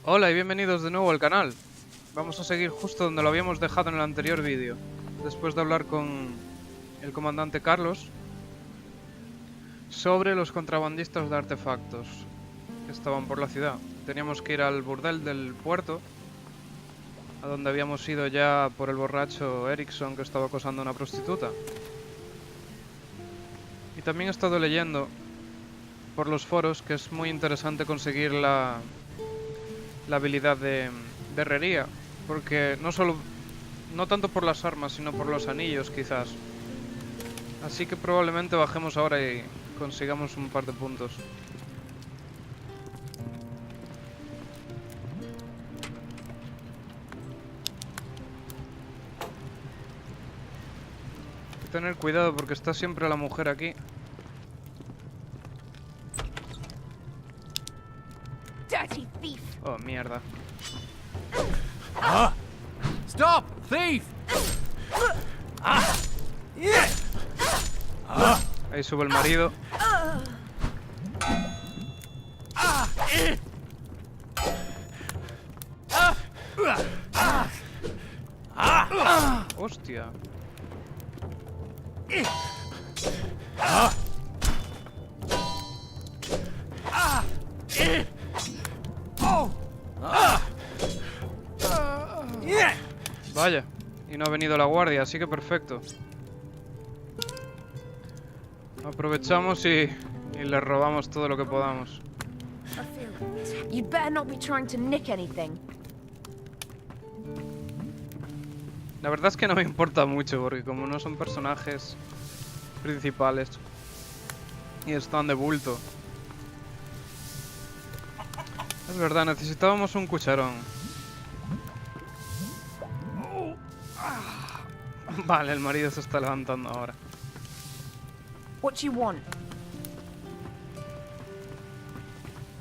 Hola y bienvenidos de nuevo al canal. Vamos a seguir justo donde lo habíamos dejado en el anterior vídeo. Después de hablar con el comandante Carlos sobre los contrabandistas de artefactos que estaban por la ciudad. Teníamos que ir al burdel del puerto, a donde habíamos ido ya por el borracho Erickson que estaba acosando a una prostituta. Y también he estado leyendo por los foros que es muy interesante conseguir la habilidad de herrería, porque no tanto por las armas, sino por los anillos quizás. Así que probablemente bajemos ahora y consigamos un par de puntos. Hay que tener cuidado porque está siempre la mujer aquí. Oh, mierda. Stop, thief! Ahí sube el marido. Hostia. Vaya, y no ha venido la guardia, así que perfecto. Aprovechamos y le robamos todo lo que podamos. You'd better not be trying to nick anything. La verdad es que no me importa mucho, porque como no son personajes principales y están de bulto. Es verdad, necesitábamos un cucharón. Vale, el marido se está levantando ahora. What do you want?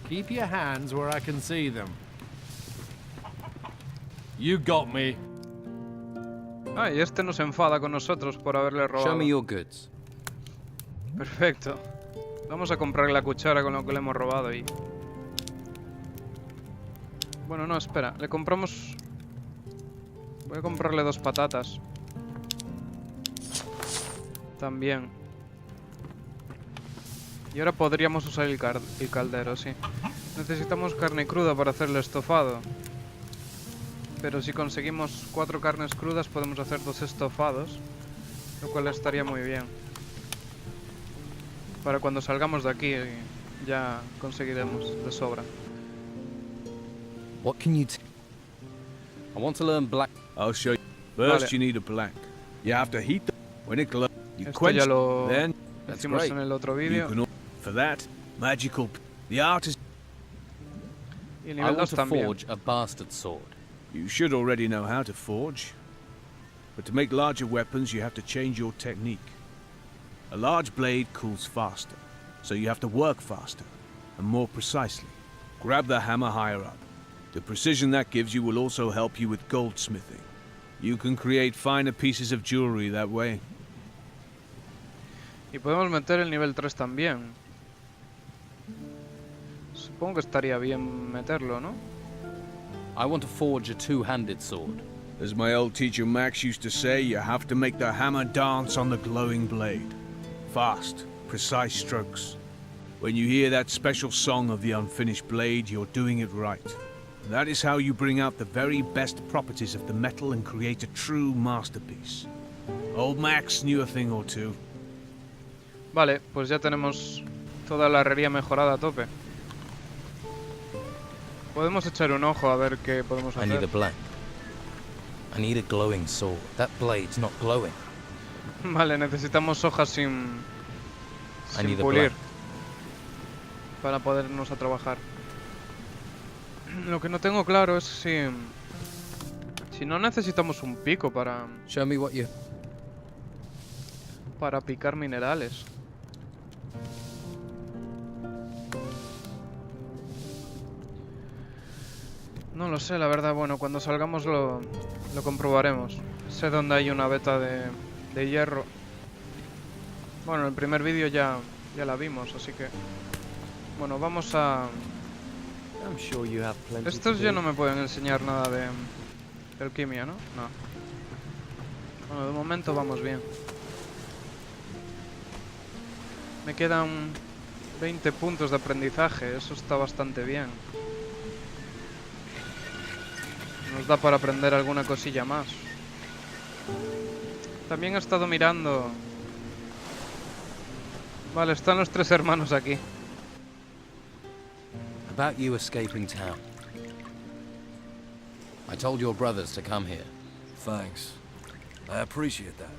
Keep your hands where I can see them. You got me. Ah, y este no se enfada con nosotros por haberle robado. Show me your goods. Perfecto. Vamos a comprarle la cuchara con lo que le hemos robado y... Bueno, no, espera. Le compramos... Voy a comprarle 2 patatas. También. Y ahora podríamos usar el caldero, sí. Necesitamos carne cruda para hacerle estofado. Pero si conseguimos 4 carnes crudas podemos hacer 2 estofados, lo cual estaría muy bien. Para cuando salgamos de aquí ya conseguiremos de sobra. What can you I want to learn black. I'll show you. First, Vale. you need a plank. You have to heat them. When it glows, you Esto quench ya lo then hicimos great. en el otro you vídeo. can for that magical. The art is. Y el I nivel want 2 to también. forge a bastard sword. You should already know how to forge. But to make larger weapons, you have to change your technique. A large blade cools faster, so you have to work faster and more precisely. Grab the hammer higher up. The precision that gives you will also help you with goldsmithing. You can create finer pieces of jewelry that way. Y podemos meter el nivel 3 también. Supongo que estaría bien meterlo, ¿no? I want to forge a two-handed sword. As my old teacher Max used to say, you have to make the hammer dance on the glowing blade. Fast, precise strokes. When you hear that special song of the unfinished blade, you're doing it right. That is how you bring out the very best properties of the metal and create a true masterpiece. Old Max knew a thing or two. Vale, pues ya tenemos toda la herrería mejorada a tope. Podemos echar un ojo a ver qué podemos I need a hacer. blank. I need a glowing sword. That blade's not glowing. Vale, necesitamos hojas sin I need a pulir blank. para podernos a trabajar. Lo que no tengo claro es si no necesitamos un pico para Show me what you... picar minerales. No lo sé, la verdad. Bueno, cuando salgamos lo comprobaremos. Sé dónde hay una veta de hierro. Bueno, en el primer vídeo ya la vimos, así que... Bueno, vamos a I'm sure you have plenty Estos to ya do. no me pueden enseñar nada de alquimia, ¿no? No. Bueno, de momento vamos bien. Me quedan 20 puntos de aprendizaje, eso está bastante bien. Nos da para aprender alguna cosilla más. También he estado mirando... Vale, están los 3 hermanos aquí. About you escaping town. I told your brothers to come here. Thanks. I appreciate that.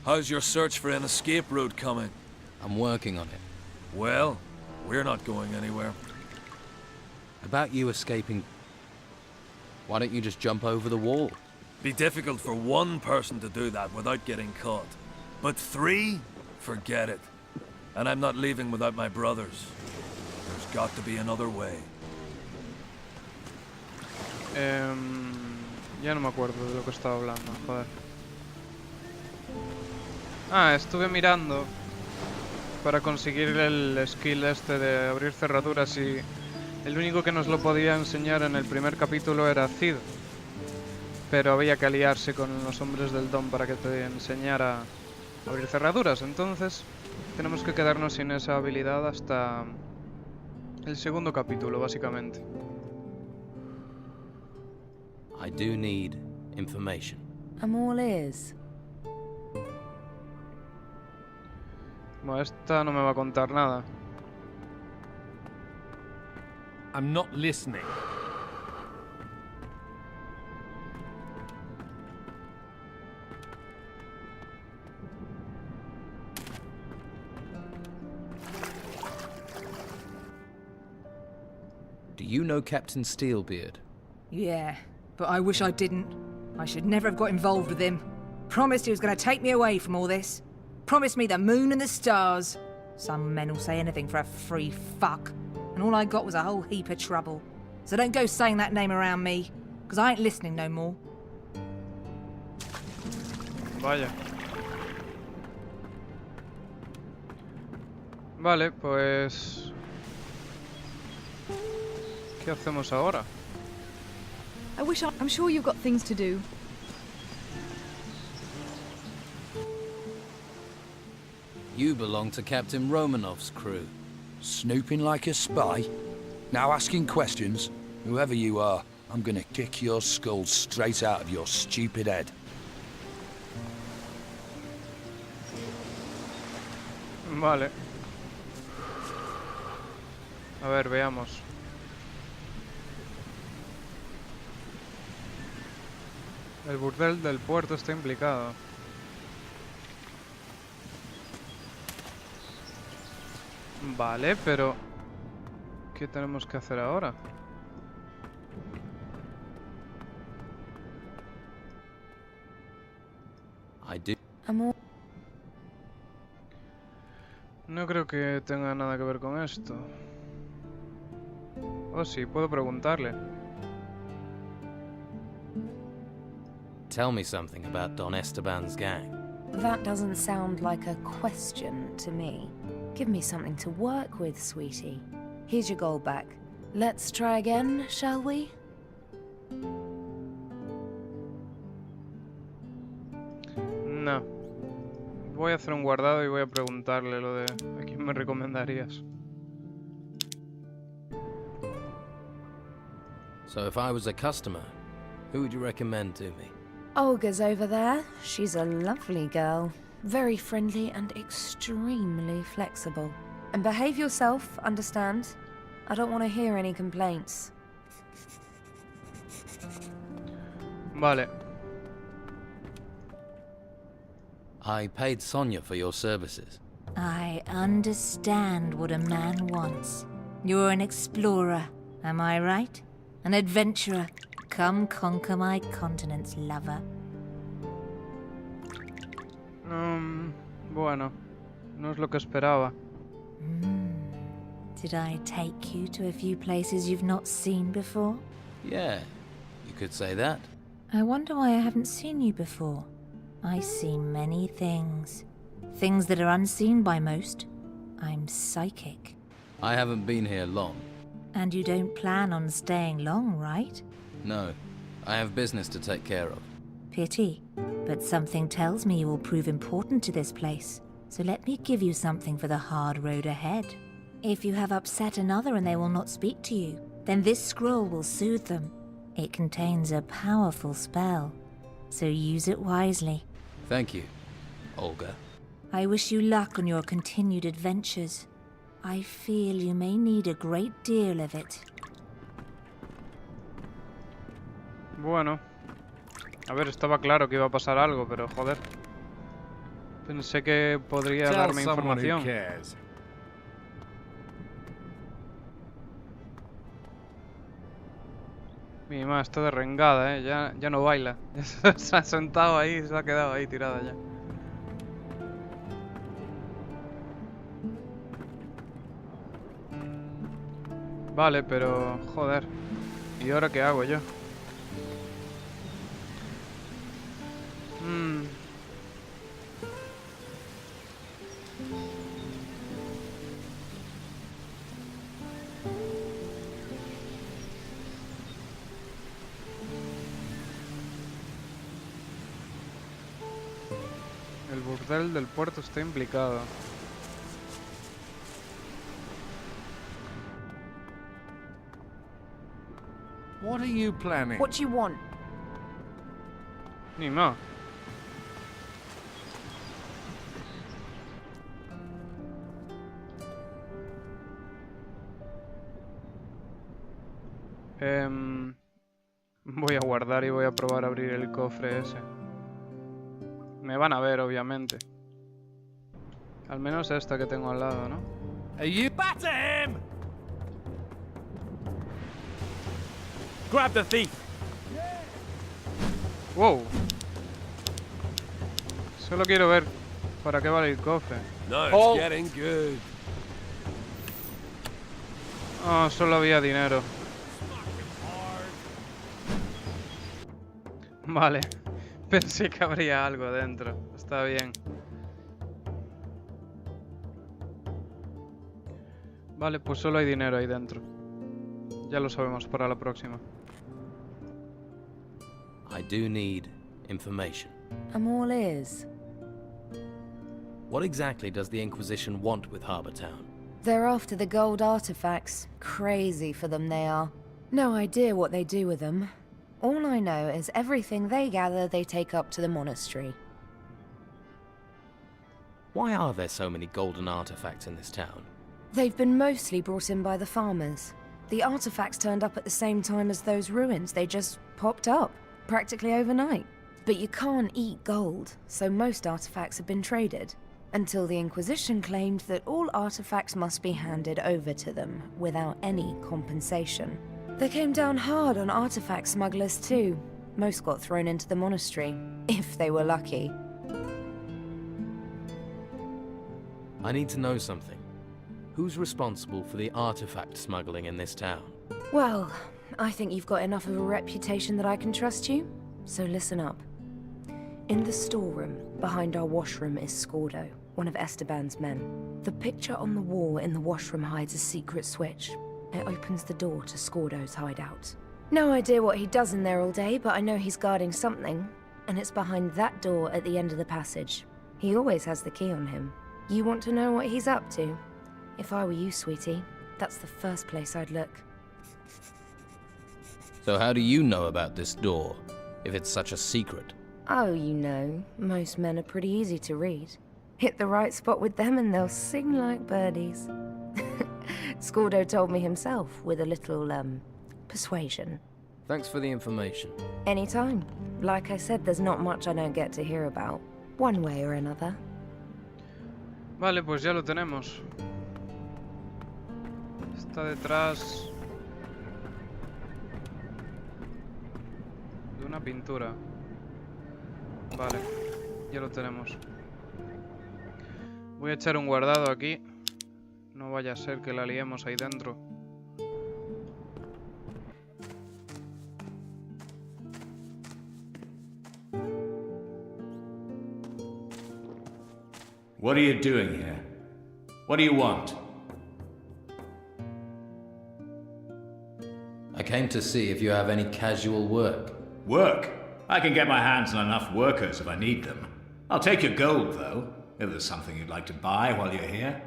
How's your search for an escape route coming? I'm working on it. Well, we're not going anywhere. About you escaping... Why don't you just jump over the wall? Be difficult for one person to do that without getting caught. But 3? Forget it. And I'm not leaving without my brothers. There's got to be another way. Ya no me acuerdo de lo que estaba hablando, joder. Ah, estuve mirando para conseguir el skill este de abrir cerraduras y el único que nos lo podía enseñar en el primer capítulo era Cid. Pero había que aliarse con los hombres del Don para que te enseñara a abrir cerraduras. Entonces tenemos que quedarnos sin esa habilidad hasta el segundo capítulo, básicamente. I do need information. I'm all ears. Bueno, esta no me va a contar nada. I'm not listening. Do you know Captain Steelbeard? Yeah, but I wish I didn't. I should never have got involved with him. Promised he was going to take me away from all this. Promised me the moon and the stars. Some men will say anything for a free fuck. And all I got was a whole heap of trouble. So don't go saying that name around me, because I ain't listening no more. Vaya. Vale, pues... ¿Qué hacemos ahora? I'm sure you've got things to do. You belong to Captain Romanov's crew. Snooping like a spy? Now asking questions? Whoever you are, I'm gonna kick your skull straight out of your stupid head. Vale. A ver, veamos. El burdel del puerto está implicado. Vale, pero... ¿qué tenemos que hacer ahora? I do. I'm all... No creo que tenga nada que ver con esto. Oh, sí, puedo preguntarle. Tell me something about Don Esteban's gang. That doesn't sound like a question to me. Give me something to work with, sweetie. Here's your gold back. Let's try again, shall we? No. Voy a hacer un guardado y voy a preguntarle lo de a quién me recomendarías. So if I was a customer, who would you recommend to me? Olga's over there. She's a lovely girl. Very friendly and extremely flexible. And behave yourself, understand? I don't want to hear any complaints. Vale. I paid Sonia for your services. I understand what a man wants. You're an explorer, am I right? An adventurer. Come conquer my continents, lover. Bueno, no es lo que esperaba. Did I take you to a few places you've not seen before? Yeah, you could say that. I wonder why I haven't seen you before. I see many things. Things that are unseen by most. I'm psychic. I haven't been here long. And you don't plan on staying long, right? No, I have business to take care of. Pity. But something tells me you will prove important to this place. So let me give you something for the hard road ahead. If you have upset another and they will not speak to you, then this scroll will soothe them. It contains a powerful spell, so use it wisely. Thank you, Olga. I wish you luck on your continued adventures. I feel you may need a great deal of it. Bueno. A ver, estaba claro que iba a pasar algo, pero joder. Pensé que podría Tell darme someone who información. cares. Mi mamá está derrengada, ya no baila. Se ha sentado ahí, se ha quedado ahí tirada ya. Vale, pero joder. ¿Y ahora qué hago yo? El burdel del puerto está implicado. What are you planning? What do you want? Ni más. Voy a guardar y voy a probar a abrir el cofre ese. Me van a ver, obviamente. Al menos esta que tengo al lado, ¿no? Are you batter him? Grab the thief. ¡Wow! Solo quiero ver para qué vale el cofre. Now it's getting good. Oh, solo había dinero. Vale. Pensé que habría algo dentro. Está bien. Vale, pues solo hay dinero ahí dentro. Ya lo sabemos para la próxima. I do need information. I'm all ears. What exactly does the Inquisition want with Harbour Town? They're after the gold artifacts. Crazy for them they are. No idea what they do with them. All I know is everything they gather they take up to the monastery. Why are there so many golden artifacts in this town? They've been mostly brought in by the farmers. The artifacts turned up at the same time as those ruins. They just popped up, practically overnight. But you can't eat gold, so most artifacts have been traded. Until the Inquisition claimed that all artifacts must be handed over to them, without any compensation. They came down hard on artifact smugglers too. Most got thrown into the monastery, if they were lucky. I need to know something. Who's responsible for the artifact smuggling in this town? Well, I think you've got enough of a reputation that I can trust you, so listen up. In the storeroom, behind our washroom, is Scordo, one of Esteban's men. The picture on the wall in the washroom hides a secret switch. It opens the door to Scordo's hideout. No idea what he does in there all day, but I know he's guarding something, and it's behind that door at the end of the passage. He always has the key on him. You want to know what he's up to? If I were you, sweetie, that's the first place I'd look. So how do you know about this door, if it's such a secret? Oh, you know, most men are pretty easy to read. Hit the right spot with them and they'll sing like birdies. Scordo told me himself, with a little, persuasion. Thanks for the information. Anytime. Like I said, there's not much I don't get to hear about, one way or another. Vale, pues ya lo tenemos. Está detrás de una pintura. Vale, ya lo tenemos. Voy a echar un guardado aquí. No vaya a ser que la liemos ahí dentro. What are you doing here? What do you want? Came to see if you have any casual work. Work? I can get my hands on enough workers if I need them. I'll take your gold, though, if there's something you'd like to buy while you're here.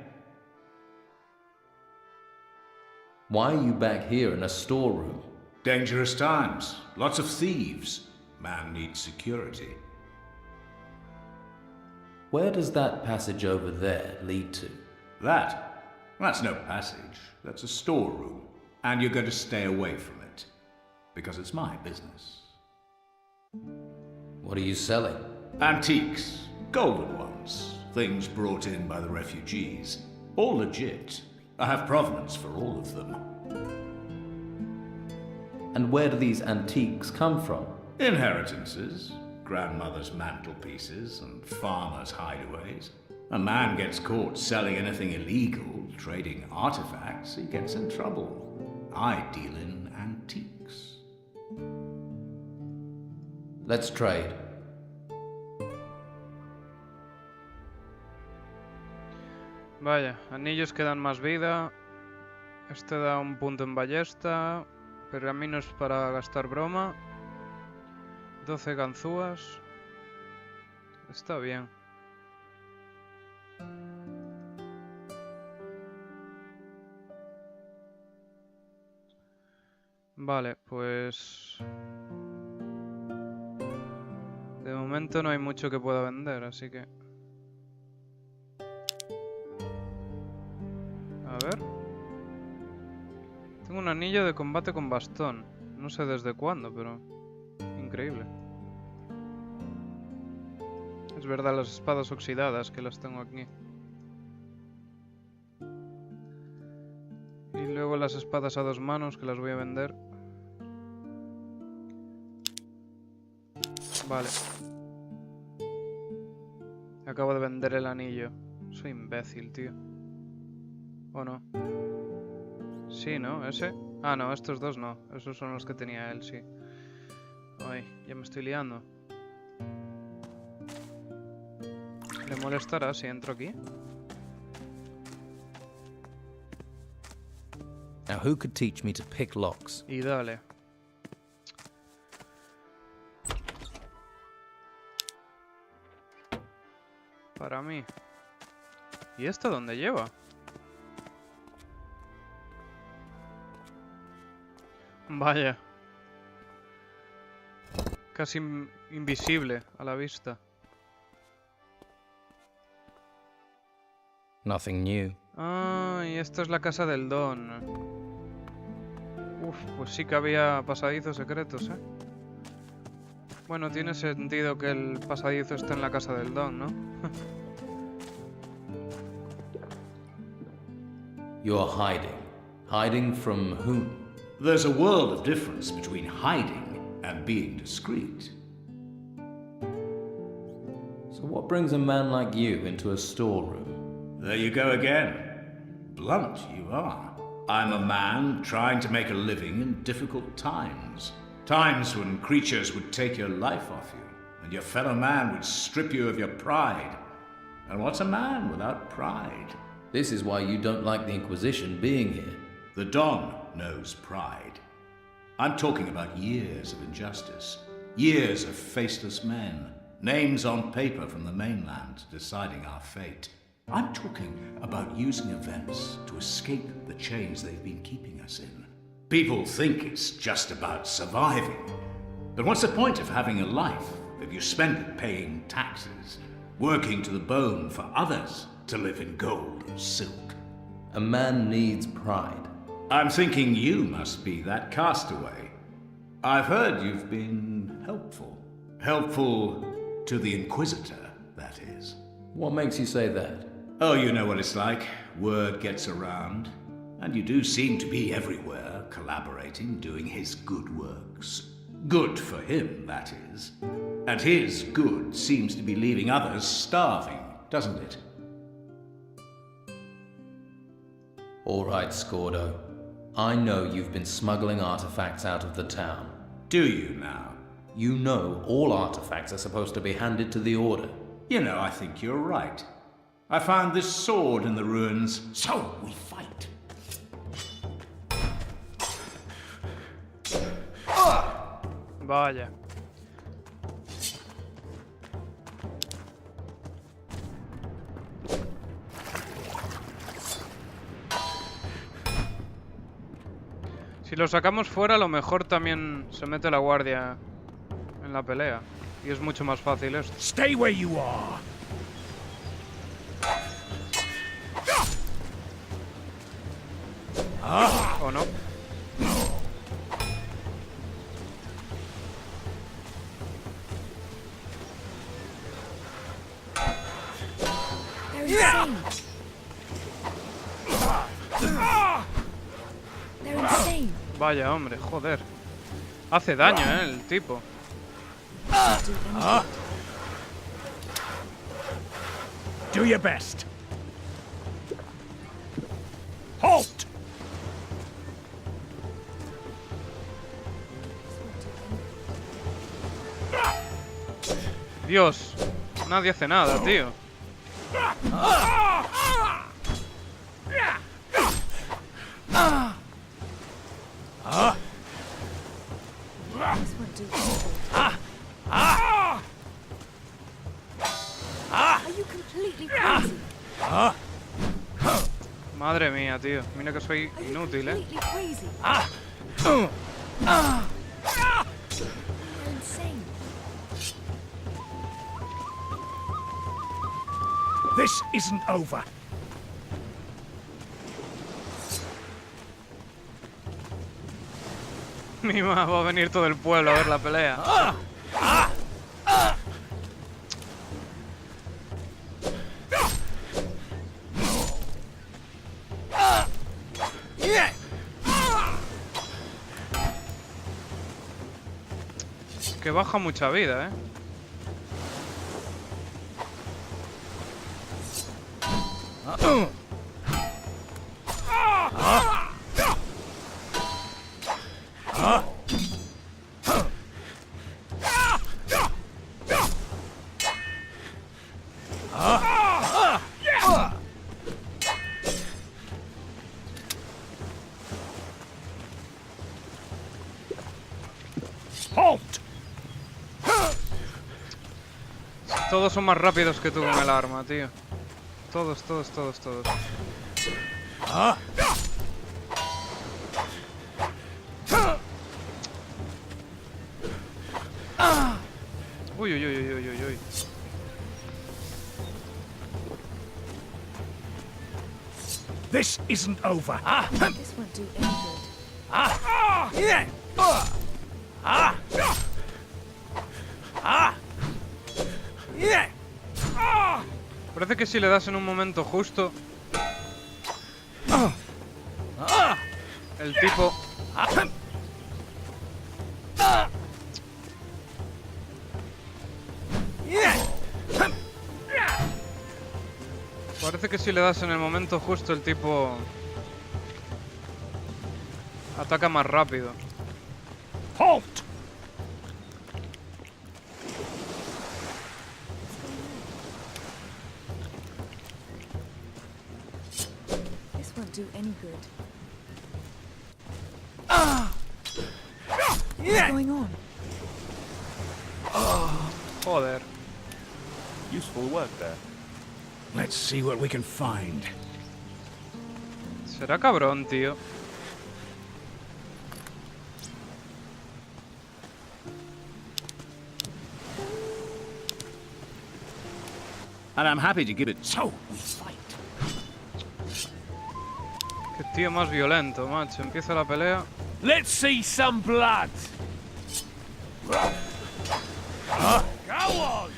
Why are you back here in a storeroom? Dangerous times. Lots of thieves. Man needs security. Where does that passage over there lead to? That's no passage. That's a storeroom. And you're going to stay away from it. Because it's my business. What are you selling? Antiques. Golden ones. Things brought in by the refugees. All legit. I have provenance for all of them. And where do these antiques come from? Inheritances. Grandmother's mantelpieces and farmers' hideaways. A man gets caught selling anything illegal, trading artifacts, he gets in trouble. I deal in antiques. Let's trade. Vaya, anillos que dan más vida. Este da un punto en ballesta. Pergaminos para gastar broma. 12 ganzúas. Está bien. Vale, pues... de momento no hay mucho que pueda vender, así que... a ver... tengo un anillo de combate con bastón. No sé desde cuándo, pero... increíble. Es verdad, las espadas oxidadas que las tengo aquí. Y luego las espadas a 2 manos que las voy a vender. Vale. Acabo de vender el anillo. Soy imbécil, tío. ¿O no? Sí, ¿no? ¿Ese? Ah, no, estos dos no. Esos son los que tenía él, sí. Ay, ya me estoy liando. ¿Le molestará si entro aquí? Now who could teach me to pick locks? Y dale. Para mí. ¿Y esto dónde lleva? Vaya. Casi invisible a la vista. Nothing new. Ah, y esta es la casa del Don. Uf, pues sí que había pasadizos secretos, ¿eh? Bueno, tiene sentido que el pasadizo esté en la casa del Don, ¿no? You're hiding. Hiding from whom? There's a world of difference between hiding and being discreet. So what brings a man like you into a storeroom? There you go again. Blunt you are. I'm a man trying to make a living in difficult times. Times when creatures would take your life off you, and your fellow man would strip you of your pride. And what's a man without pride? This is why you don't like the Inquisition being here. The Don knows pride. I'm talking about years of injustice. Years of faceless men. Names on paper from the mainland deciding our fate. I'm talking about using events to escape the chains they've been keeping us in. People think it's just about surviving. But what's the point of having a life if you spend it paying taxes, working to the bone for others to live in gold and silk? A man needs pride. I'm thinking you must be that castaway. I've heard you've been helpful. Helpful to the Inquisitor, that is. What makes you say that? Oh, you know what it's like. Word gets around. And you do seem to be everywhere, collaborating, doing his good works. Good for him, that is. And his good seems to be leaving others starving, doesn't it? All right, Scordo. I know you've been smuggling artifacts out of the town. Do you now? You know all artifacts are supposed to be handed to the Order. You know, I think you're right. I found this sword in the ruins, so we fight. Vaya. Si lo sacamos fuera, a lo mejor también se mete la guardia en la pelea. Y es mucho más fácil esto. Stay where you are. ¿O no? They're insane. They're insane. Vaya, hombre, joder. Hace daño, el tipo. Do your best. Halt! Dios, nadie hace nada, tío. Madre mía, tío. Mira que soy inútil, ¿eh? This isn't over. Mima, va a venir todo el pueblo a ver la pelea. Que baja mucha vida, ¿eh? Todos son más rápidos que tú con el arma, tío. Todos. Uy. This isn't over. This won't do any good. Parece que si le das en un momento justo, el tipo... Parece que si le das en el momento justo, el tipo... ataca más rápido. Halt! This won't do any good. What's going on? Joder. Useful work there. Let's see what we can find. Será cabrón, tío. And I'm happy to give it. So, we fight. Qué tío más violento, macho. Empieza la pelea. Let's see some blood. Go on.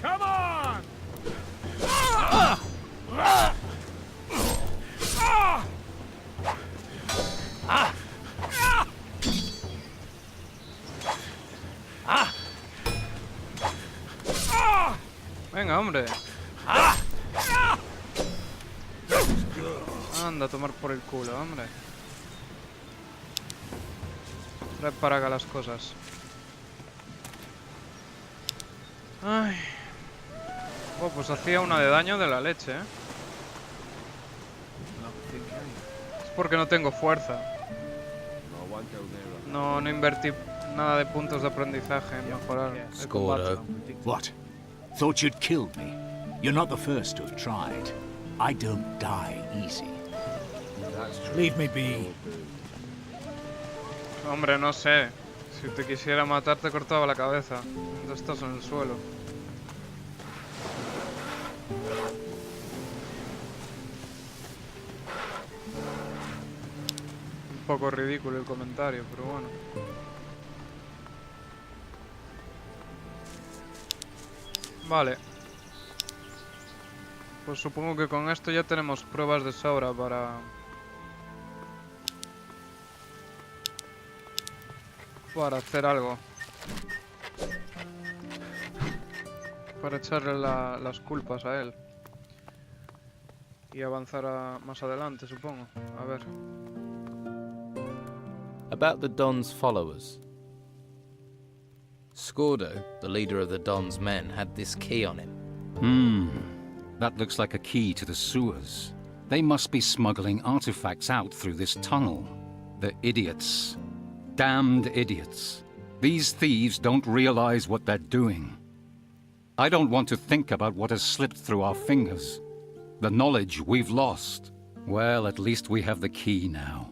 Come on. Venga, hombre. Anda a tomar por el culo, hombre. Trae para acá las cosas. Ay. Oh, pues hacía una de daño de la leche, ¿eh? Es porque no tengo fuerza. No invertí nada de puntos de aprendizaje en mejorar el combate. What? Thought you'd killed me? You're not the first to have tried. I don't die easy. Leave me be. Hombre, no sé. Si te quisiera matar te cortaba la cabeza. Ya estás en el suelo. Un poco ridículo el comentario, pero bueno. Vale. Pues supongo que con esto ya tenemos pruebas de sobra para hacer algo. Para echarle las culpas a él. Y avanzar más adelante, supongo. A ver. About the Don's followers. Scordo, the leader of the Don's men, had this key on him. That looks like a key to the sewers. They must be smuggling artifacts out through this tunnel. The idiots. Damned idiots. These thieves don't realize what they're doing. I don't want to think about what has slipped through our fingers. The knowledge we've lost. Well, at least we have the key now.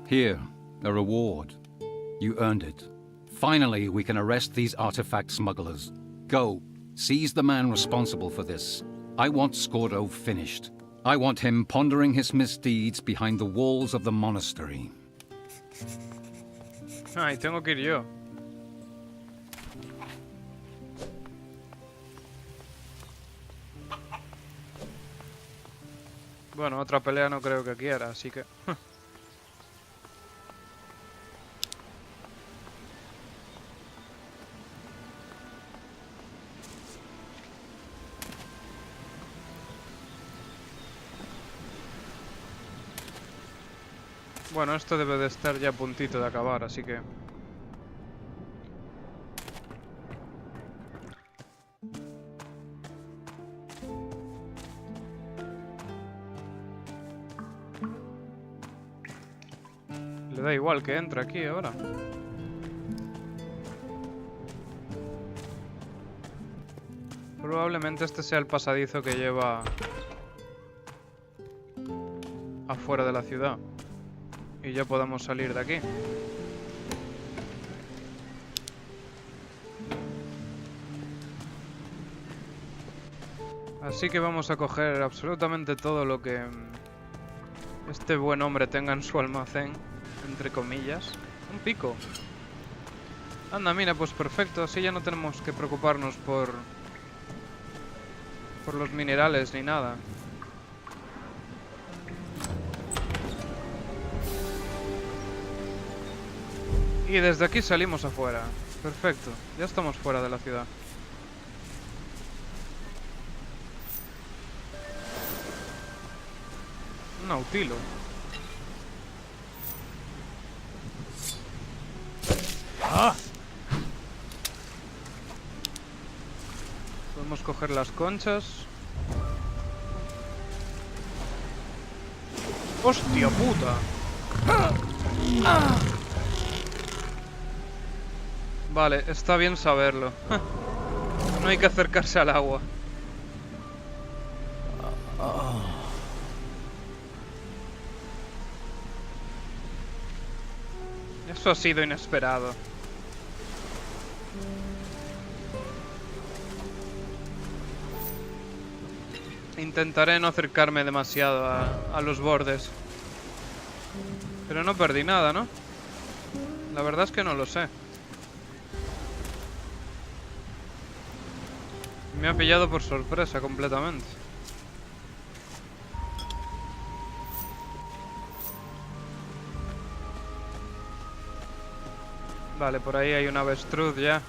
Here, a reward. You earned it. Finally, we can arrest these artifact smugglers. Go, seize the man responsible for this. I want Scordo finished. I want him pondering his misdeeds behind the walls of the monastery. Ay, tengo que ir yo. Bueno, otra pelea no creo que quiera, así que... Bueno, esto debe de estar ya a puntito de acabar, así que... Le da igual que entre aquí ahora. Probablemente este sea el pasadizo que lleva afuera de la ciudad. Y ya podamos salir de aquí. Así que vamos a coger absolutamente todo lo que este buen hombre tenga en su almacén, entre comillas. Un pico. Anda, mira, pues perfecto. Así ya no tenemos que preocuparnos por los minerales ni nada. Y desde aquí salimos afuera. Perfecto, ya estamos fuera de la ciudad. Un nautilo. Podemos coger las conchas. ¡Hostia puta! Vale, está bien saberlo. No hay que acercarse al agua. Eso ha sido inesperado. Intentaré no acercarme demasiado a los bordes. Pero no perdí nada, ¿no? La verdad es que no lo sé. Me ha pillado por sorpresa completamente. Vale, por ahí hay una avestruz ya.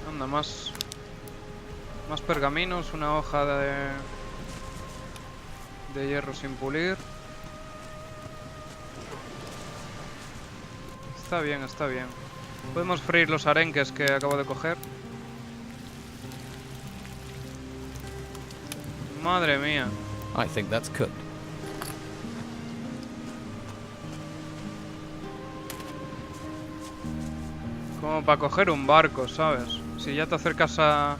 Anda, más pergaminos, una hoja de hierro sin pulir. Está bien, está bien. Podemos freír los arenques que acabo de coger. Madre mía. I think that's cooked. Como para coger un barco, ¿sabes? Si ya te acercas a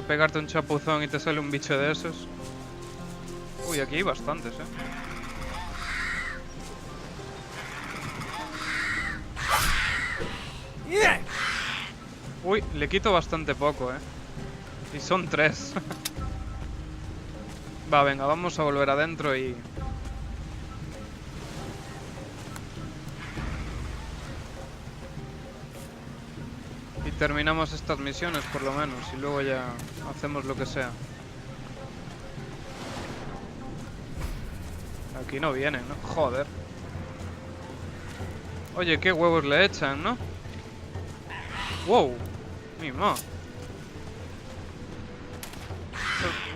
pegarte un chapuzón y te sale un bicho de esos. Uy, aquí hay bastantes, Uy, le quito bastante poco, Y son 3. Va, venga, vamos a volver adentro y... Y terminamos estas misiones, por lo menos, y luego ya hacemos lo que sea. Aquí no vienen, ¿no? Joder. Oye, qué huevos le echan, ¿no? ¡Wow! ¡Mima!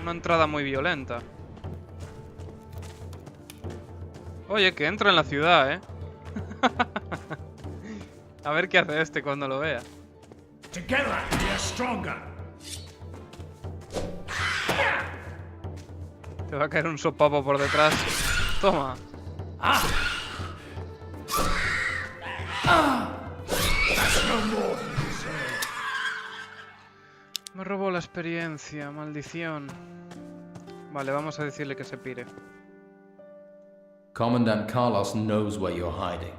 Una entrada muy violenta. Oye, que entra en la ciudad, A ver qué hace este cuando lo vea. Together we are stronger. Te va a caer un sopapo por detrás. Toma. Me robó la experiencia, maldición. Vale, vamos a decirle que se pire. Commandant Carlos knows where you're hiding.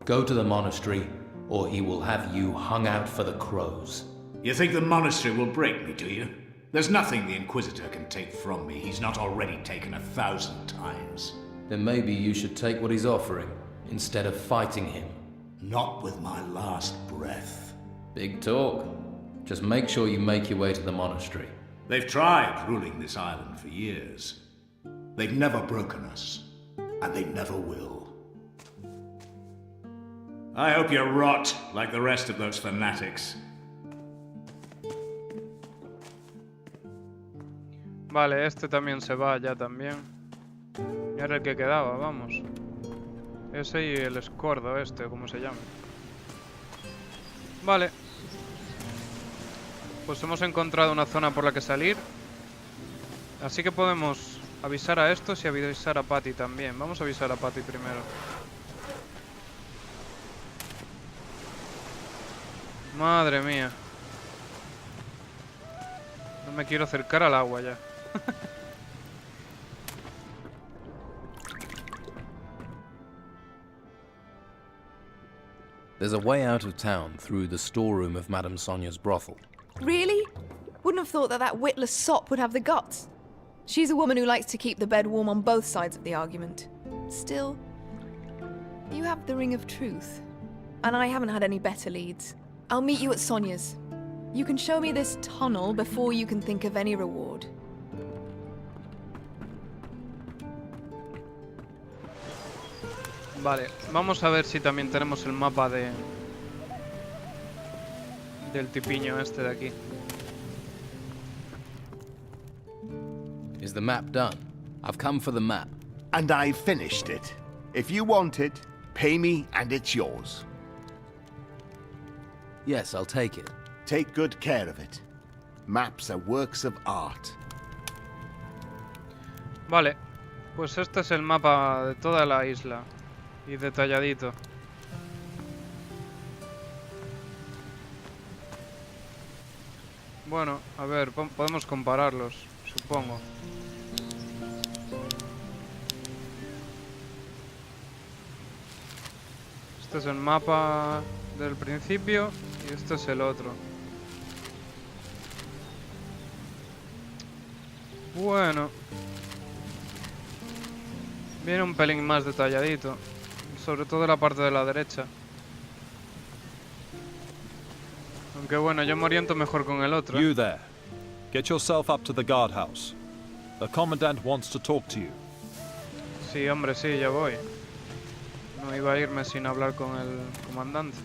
Go to the monastery, or he will have you hung out for the crows. You think the monastery will break me, do you? There's nothing the Inquisitor can take from me he's not already taken 1,000 times. Then maybe you should take what he's offering, instead of fighting him. Not with my last breath. Big talk. Just make sure you make your way to the monastery. They've tried ruling this island for years. They've never broken us, and they never will. I hope you rot like the rest of those fanatics. Vale, este también se va ya también. Era el que quedaba, vamos. Ese y el escordo este, como se llama. Vale. Pues hemos encontrado una zona por la que salir. Así que podemos avisar a estos y avisar a Patty también. Vamos a avisar a Patty primero. Madre mía. No me quiero acercar al agua ya. There's a way out of town through the storeroom of Madame Sonia's brothel. Really? Wouldn't have thought that witless sop would have the guts. She's a woman who likes to keep the bed warm on both sides of the argument. Still, you have the ring of truth. And I haven't had any better leads. I'll meet you at Sonia's. You can show me this tunnel before you can think of any reward. Vale, vamos a ver si también tenemos el mapa del tipiño este de aquí. Is the map done? I've come for the map. And I've finished it. If you want it, pay me and it's yours. Yes, I'll take it. Take good care of it. Maps are works of art. Vale, pues este es el mapa de toda la isla. Y detalladito. Bueno, a ver, podemos compararlos, supongo. Este es el mapa del principio y este es el otro. Bueno. Viene un pelín más detalladito. Sobre todo la parte de la derecha. Aunque bueno, yo me oriento mejor con el otro. You there. Get yourself up to the guardhouse. The commandant wants to talk to you. Sí, hombre, sí, ya voy. No iba a irme sin hablar con el comandante.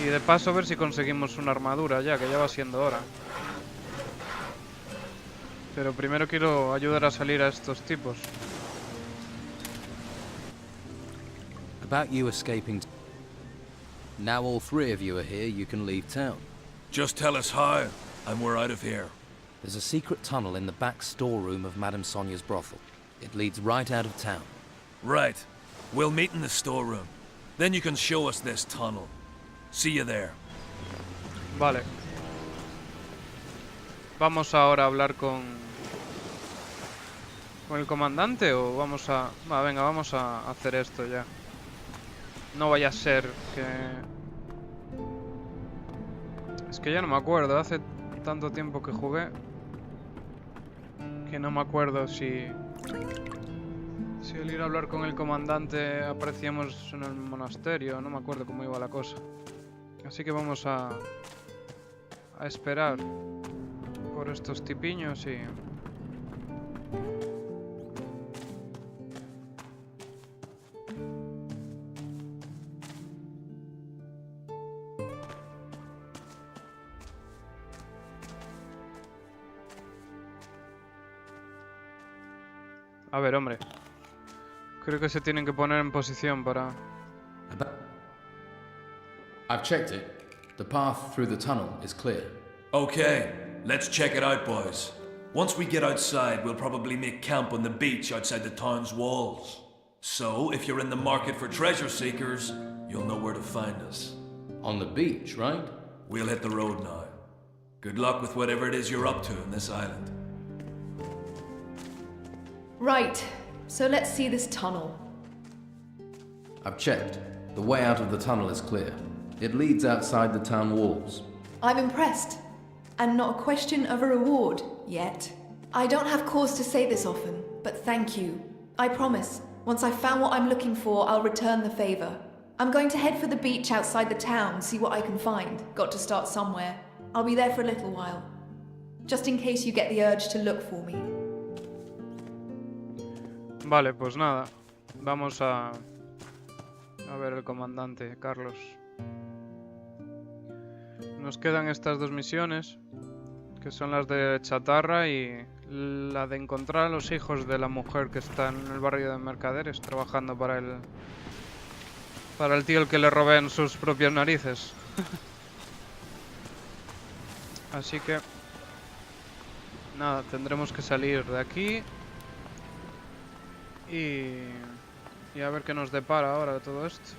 Y de paso a ver si conseguimos una armadura ya, que ya va siendo hora. Pero primero quiero ayudar a salir a estos tipos. About you escaping. Now all three of you are here, you can leave town. Just tell us how, and we're out of here. There's a secret tunnel in the back storeroom of Madame Sonia's brothel. It leads right out of town. Right. We'll meet in the storeroom. Then you can show us this tunnel. See you there. Vale. Vamos ahora a hablar con el comandante o vamos a... venga, vamos a hacer esto ya. No vaya a ser que... Es que ya no me acuerdo, hace tanto tiempo que jugué que no me acuerdo si al ir a hablar con el comandante aparecíamos en el monasterio, no me acuerdo cómo iba la cosa. Así que vamos a esperar por estos tipiños y... A ver, hombre. Creo que se tienen que poner en posición para... I've checked it. The path through the tunnel is clear. Okay, let's check it out, boys. Once we get outside, we'll probably make camp on the beach outside the town's walls. So, if you're in the market for treasure seekers, you'll know where to find us. On the beach, right? We'll hit the road now. Good luck with whatever it is you're up to in this island. Right, so let's see this tunnel. I've checked. The way out of the tunnel is clear. It leads outside the town walls. I'm impressed. And not a question of a reward, yet. I don't have cause to say this often, but thank you. I promise, once I've found what I'm looking for, I'll return the favor. I'm going to head for the beach outside the town, see what I can find. Got to start somewhere. I'll be there for a little while. Just in case you get the urge to look for me. Vale, pues nada. Vamos a ver el comandante, Carlos. Nos quedan estas dos misiones, que son las de chatarra y la de encontrar a los hijos de la mujer que está en el barrio de mercaderes, trabajando para el tío al que le roben sus propias narices. Así que... nada, tendremos que salir de aquí. Y a ver qué nos depara ahora todo esto.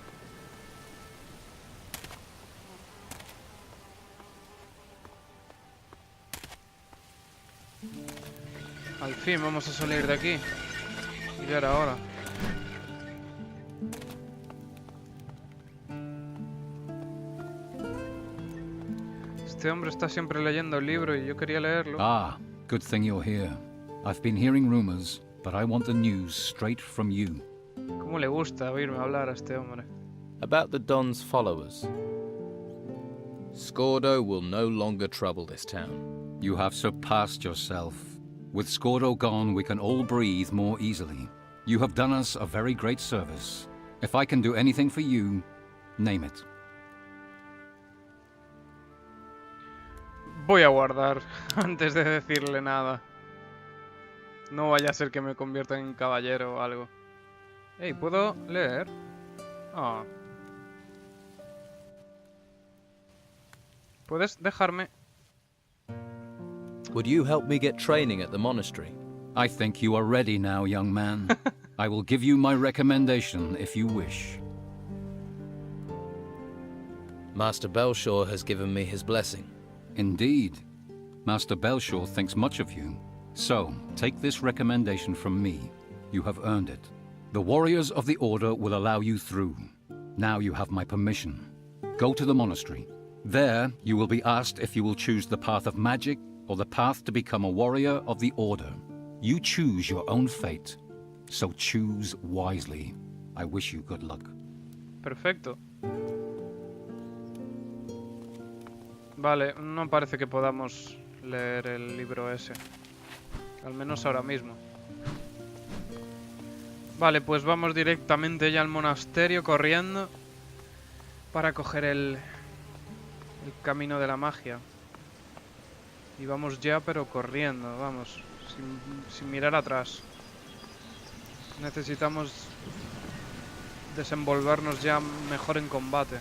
Al fin vamos a salir de aquí. Y ya era hora. Este hombre está siempre leyendo el libro y yo quería leerlo. Ah, good thing you're here. I've been hearing rumors, but I want the news straight from you. ¿Cómo le gusta oírme hablar a este hombre? About the Don's followers. Scordo will no longer trouble this town. You have surpassed yourself. With Scordo gone, we can all breathe more easily. You have done us a very great service. If I can do anything for you, name it. Voy a guardar antes de decirle nada. No vaya a ser que me convierta en caballero o algo. Hey, ¿puedo leer? Ah. ¿Puedes dejarme? Would you help me get training at the monastery? I think you are ready now, young man. I will give you my recommendation if you wish. Master Belshaw has given me his blessing. Indeed. Master Belshaw thinks much of you. So, take this recommendation from me. You have earned it. The warriors of the Order will allow you through. Now you have my permission. Go to the monastery. There, you will be asked if you will choose the path of magic or the path to become a warrior of the Order. You choose your own fate. So choose wisely. I wish you good luck. Perfecto. Vale, no parece que podamos leer el libro ese. Al menos ahora mismo. Vale, pues vamos directamente ya al monasterio corriendo para coger el camino de la magia. Y vamos ya, pero corriendo, vamos, sin mirar atrás. Necesitamos desenvolvernos ya mejor en combate.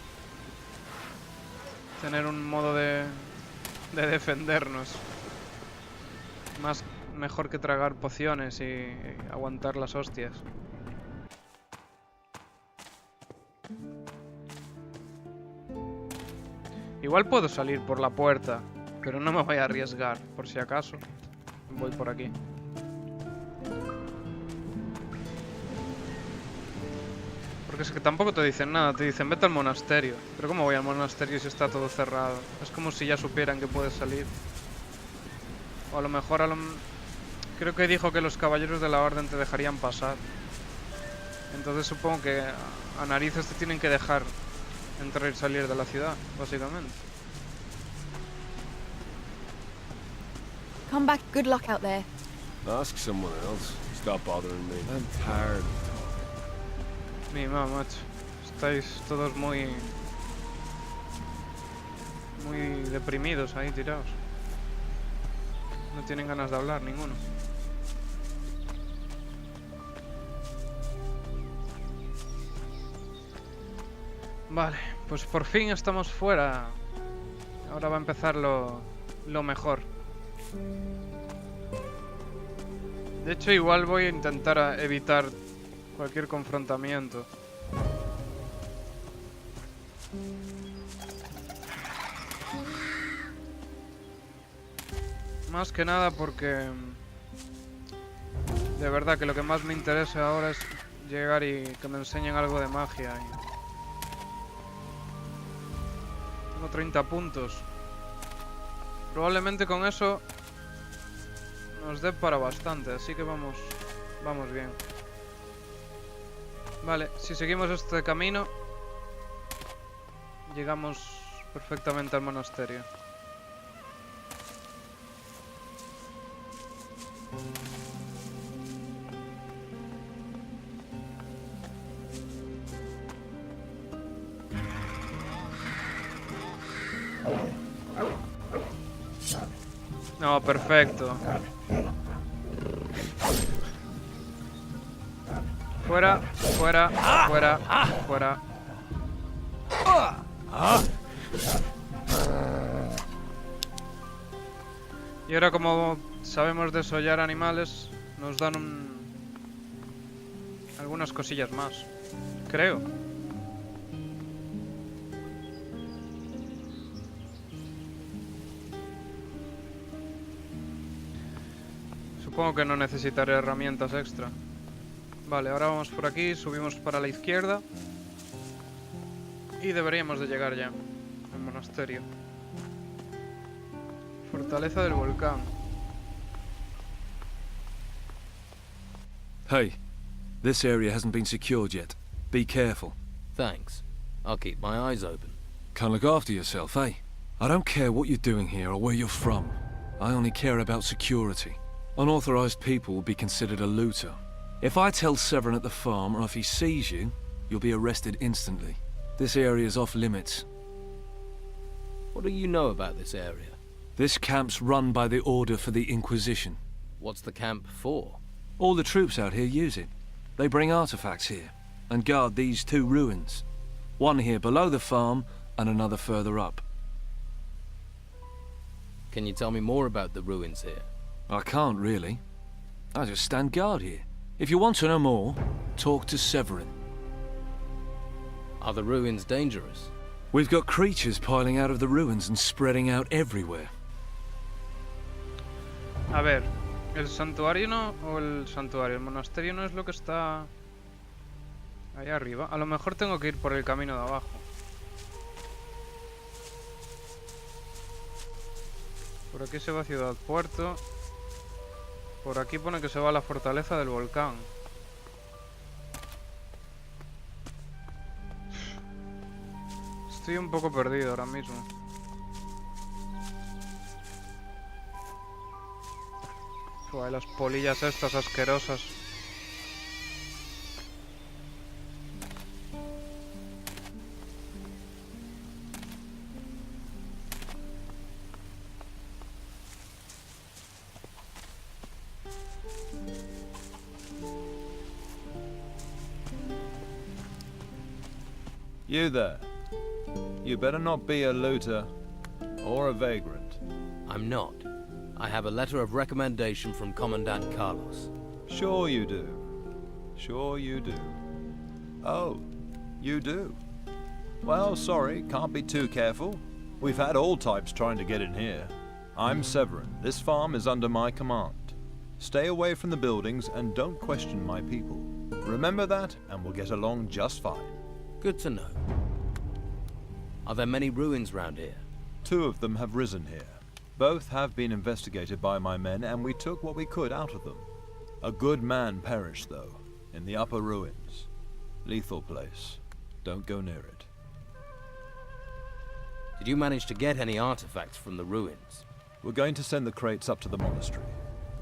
Tener un modo de defendernos. Mejor que tragar pociones y aguantar las hostias. Igual puedo salir por la puerta, pero no me voy a arriesgar, por si acaso. Voy por aquí. Porque es que tampoco te dicen nada, te dicen vete al monasterio. Pero ¿cómo voy al monasterio si está todo cerrado? Es como si ya supieran que puedes salir. O a lo mejor creo que dijo que los caballeros de la orden te dejarían pasar. Entonces supongo que a narices te tienen que dejar entrar y salir de la ciudad, básicamente. Come back. Good luck out there. Ask someone else. Stop bothering me. I'm tired. Mi mamá, macho. Estáis todos muy deprimidos ahí tirados. No tienen ganas de hablar ninguno. Vale, pues por fin estamos fuera. Ahora va a empezar lo mejor. De hecho, igual voy a intentar evitar cualquier confrontamiento. Más que nada porque de verdad que lo que más me interesa ahora es llegar y que me enseñen algo de magia. Tengo 30 puntos. Probablemente con eso nos dé para bastante, así que vamos bien. Vale, si seguimos este camino llegamos perfectamente al monasterio. No, perfecto. Fuera, fuera, fuera, fuera. Y ahora, como sabemos desollar animales, nos dan algunas cosillas más, creo. Supongo que no necesitaré herramientas extra. Vale, ahora vamos por aquí, subimos para la izquierda. Y deberíamos de llegar ya al monasterio. Fortaleza del volcán. Hey, this area hasn't been secured yet. Be careful. Thanks. I'll keep my eyes open. Can't look after yourself, eh? I don't care what you're doing here or where you're from. I only care about security. Unauthorized people will be considered a looter. If I tell Severin at the farm, or if he sees you, you'll be arrested instantly. This area is off limits. What do you know about this area? This camp's run by the Order for the Inquisition. What's the camp for? All the troops out here use it. They bring artifacts here, and guard these two ruins. One here below the farm, and another further up. Can you tell me more about the ruins here? I can't really. I just stand guard here. If you want to know more, talk to Severin. Are the ruins dangerous? We've got creatures piling out of the ruins and spreading out everywhere. A ver, ¿el santuario no? ¿O el santuario? ¿El monasterio no es lo que está ahí arriba? A lo mejor tengo que ir por el camino de abajo. Por aquí se va a Ciudad Puerto. Por aquí pone que se va a la fortaleza del volcán. Estoy un poco perdido ahora mismo. Hay las polillas estas asquerosas. You there. You better not be a looter or a vagrant. I'm not. I have a letter of recommendation from Commandant Carlos. Sure you do. Sure you do. Oh, you do. Well, sorry, can't be too careful. We've had all types trying to get in here. I'm Severin. This farm is under my command. Stay away from the buildings and don't question my people. Remember that, and we'll get along just fine. Good to know. Are there many ruins round here? 2 of them have risen here. Both have been investigated by my men, and we took what we could out of them. A good man perished, though, in the upper ruins. Lethal place. Don't go near it. Did you manage to get any artifacts from the ruins? We're going to send the crates up to the monastery.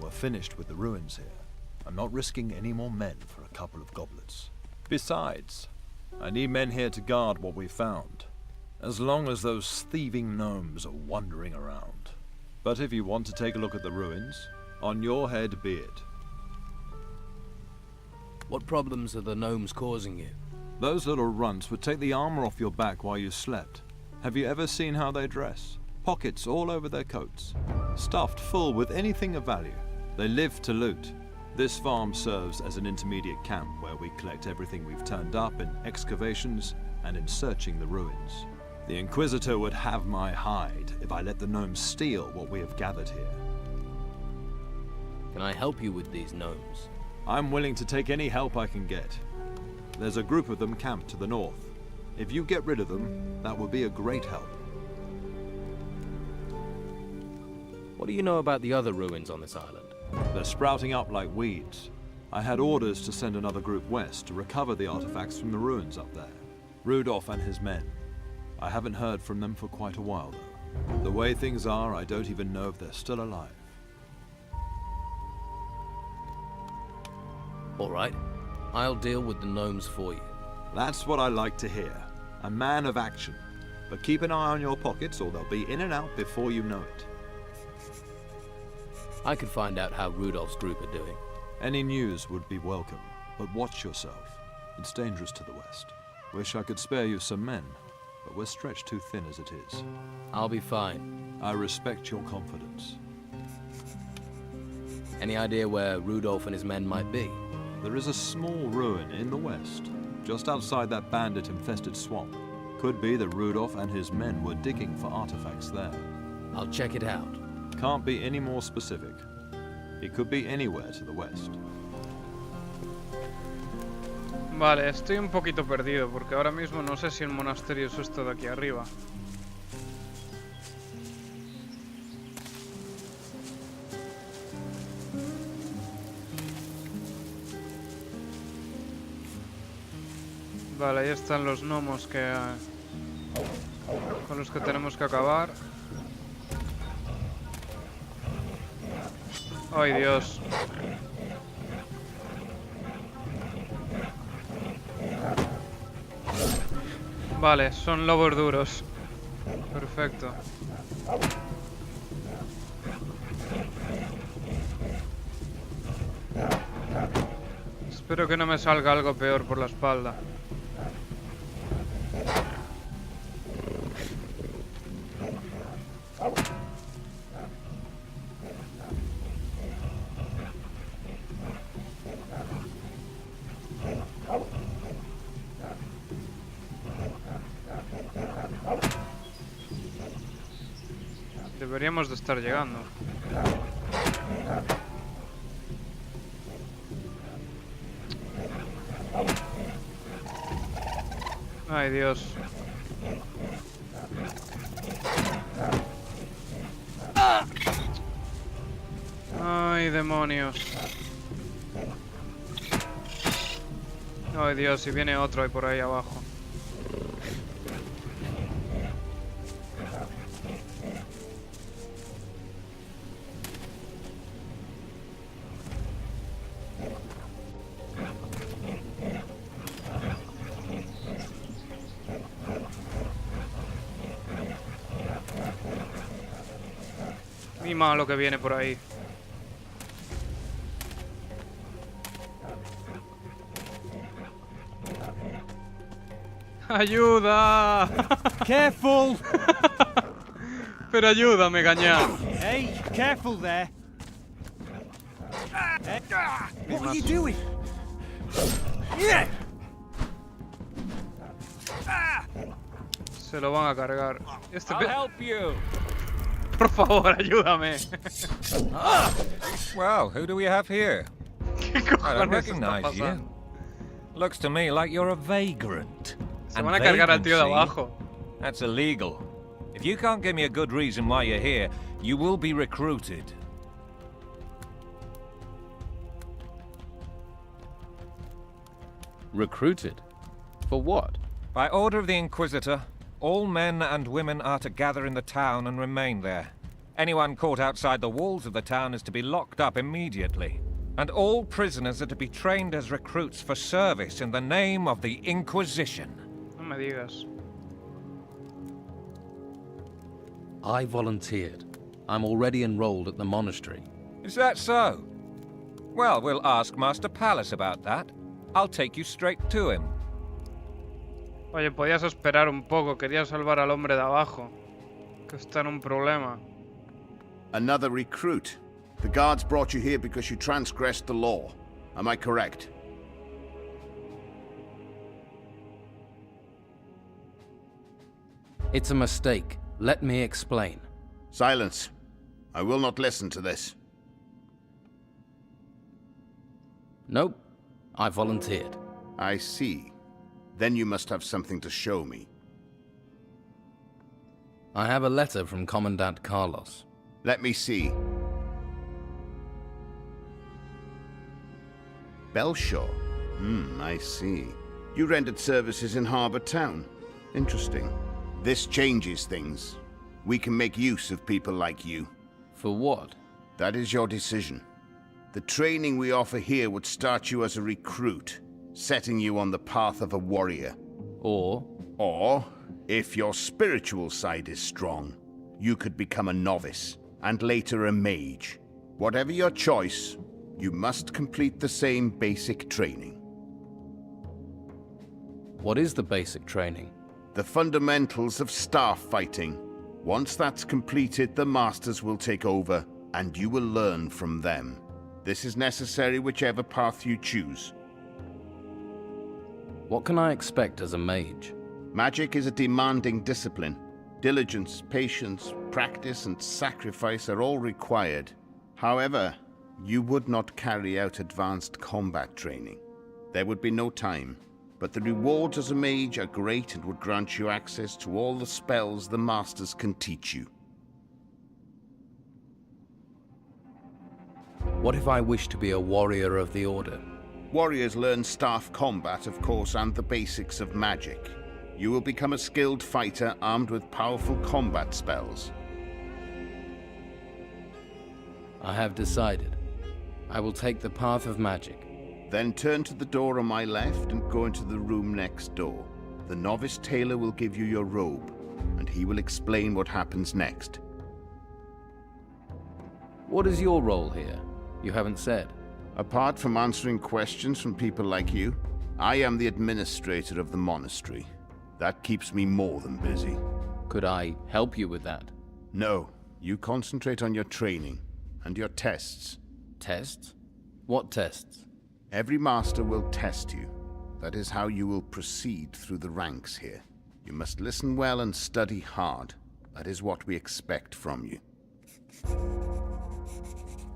We're finished with the ruins here. I'm not risking any more men for a couple of goblets. Besides, I need men here to guard what we found, as long as those thieving gnomes are wandering around. But if you want to take a look at the ruins, on your head be it. What problems are the gnomes causing you? Those little runts would take the armor off your back while you slept. Have you ever seen how they dress? Pockets all over their coats, stuffed full with anything of value. They live to loot. This farm serves as an intermediate camp where we collect everything we've turned up in excavations and in searching the ruins. The Inquisitor would have my hide if I let the gnomes steal what we have gathered here. Can I help you with these gnomes? I'm willing to take any help I can get. There's a group of them camped to the north. If you get rid of them, that would be a great help. What do you know about the other ruins on this island? They're sprouting up like weeds. I had orders to send another group west to recover the artifacts from the ruins up there. Rudolph and his men. I haven't heard from them for quite a while, though. The way things are, I don't even know if they're still alive. All right. I'll deal with the gnomes for you. That's what I like to hear. A man of action. But keep an eye on your pockets or they'll be in and out before you know it. I could find out how Rudolph's group are doing. Any news would be welcome, but watch yourself. It's dangerous to the west. Wish I could spare you some men, but we're stretched too thin as it is. I'll be fine. I respect your confidence. Any idea where Rudolph and his men might be? There is a small ruin in the west, just outside that bandit-infested swamp. Could be that Rudolph and his men were digging for artifacts there. I'll check it out. Can't be any more specific. It could be anywhere to the west. Vale, estoy un poquito perdido porque ahora mismo no sé si el monasterio es esto de aquí arriba. Vale, ahí están los gnomos con los que tenemos que acabar. ¡Ay, Dios! Vale, son lobos duros. Perfecto. Espero que no me salga algo peor por la espalda. Deberíamos de estar llegando. Ay, Dios. Ay, demonios. Ay, Dios, si viene otro ahí por ahí abajo. Y malo que viene por ahí. ¡Ayuda! Careful! Pero ayúdame, gañán. Hey, careful there. What are you doing? Se lo van a cargar. I'll help you. Por favor, ayúdame. Well, who do we have here? I don't cojones recognize está you. pasando? Looks to me like you're a vagrant. Se van a cargar al tío de abajo. That's illegal. If you can't give me a good reason why you're here, you will be recruited. Recruited? For what? By order of the Inquisitor, all men and women are to gather in the town and remain there. Anyone caught outside the walls of the town is to be locked up immediately. And all prisoners are to be trained as recruits for service in the name of the Inquisition. No me digas. I volunteered. I'm already enrolled at the monastery. Is that so? Well, we'll ask Master Palace about that. I'll take you straight to him. Oye, podías esperar un poco. Quería salvar al hombre de abajo, que está en un problema. Another recruit. The guards brought you here because you transgressed the law. Am I correct? It's a mistake. Let me explain. Silence. I will not listen to this. Nope. I volunteered. I see. Then you must have something to show me. I have a letter from Commandant Carlos. Let me see. Belshore. I see. You rendered services in Harbour Town. Interesting. This changes things. We can make use of people like you. For what? That is your decision. The training we offer here would start you as a recruit, setting you on the path of a warrior. Or, if your spiritual side is strong, you could become a novice, and later a mage. Whatever your choice, you must complete the same basic training. What is the basic training? The fundamentals of staff fighting. Once that's completed, the masters will take over, and you will learn from them. This is necessary whichever path you choose. What can I expect as a mage? Magic is a demanding discipline. Diligence, patience, practice, and sacrifice are all required. However, you would not carry out advanced combat training. There would be no time. But the rewards as a mage are great and would grant you access to all the spells the masters can teach you. What if I wish to be a warrior of the Order? Warriors learn staff combat, of course, and the basics of magic. You will become a skilled fighter armed with powerful combat spells. I have decided. I will take the path of magic. Then turn to the door on my left and go into the room next door. The novice tailor will give you your robe, and he will explain what happens next. What is your role here? You haven't said. Apart from answering questions from people like you, I am the administrator of the monastery. That keeps me more than busy. Could I help you with that? No. You concentrate on your training and your tests. Tests? What tests? Every master will test you. That is how you will proceed through the ranks here. You must listen well and study hard. That is what we expect from you.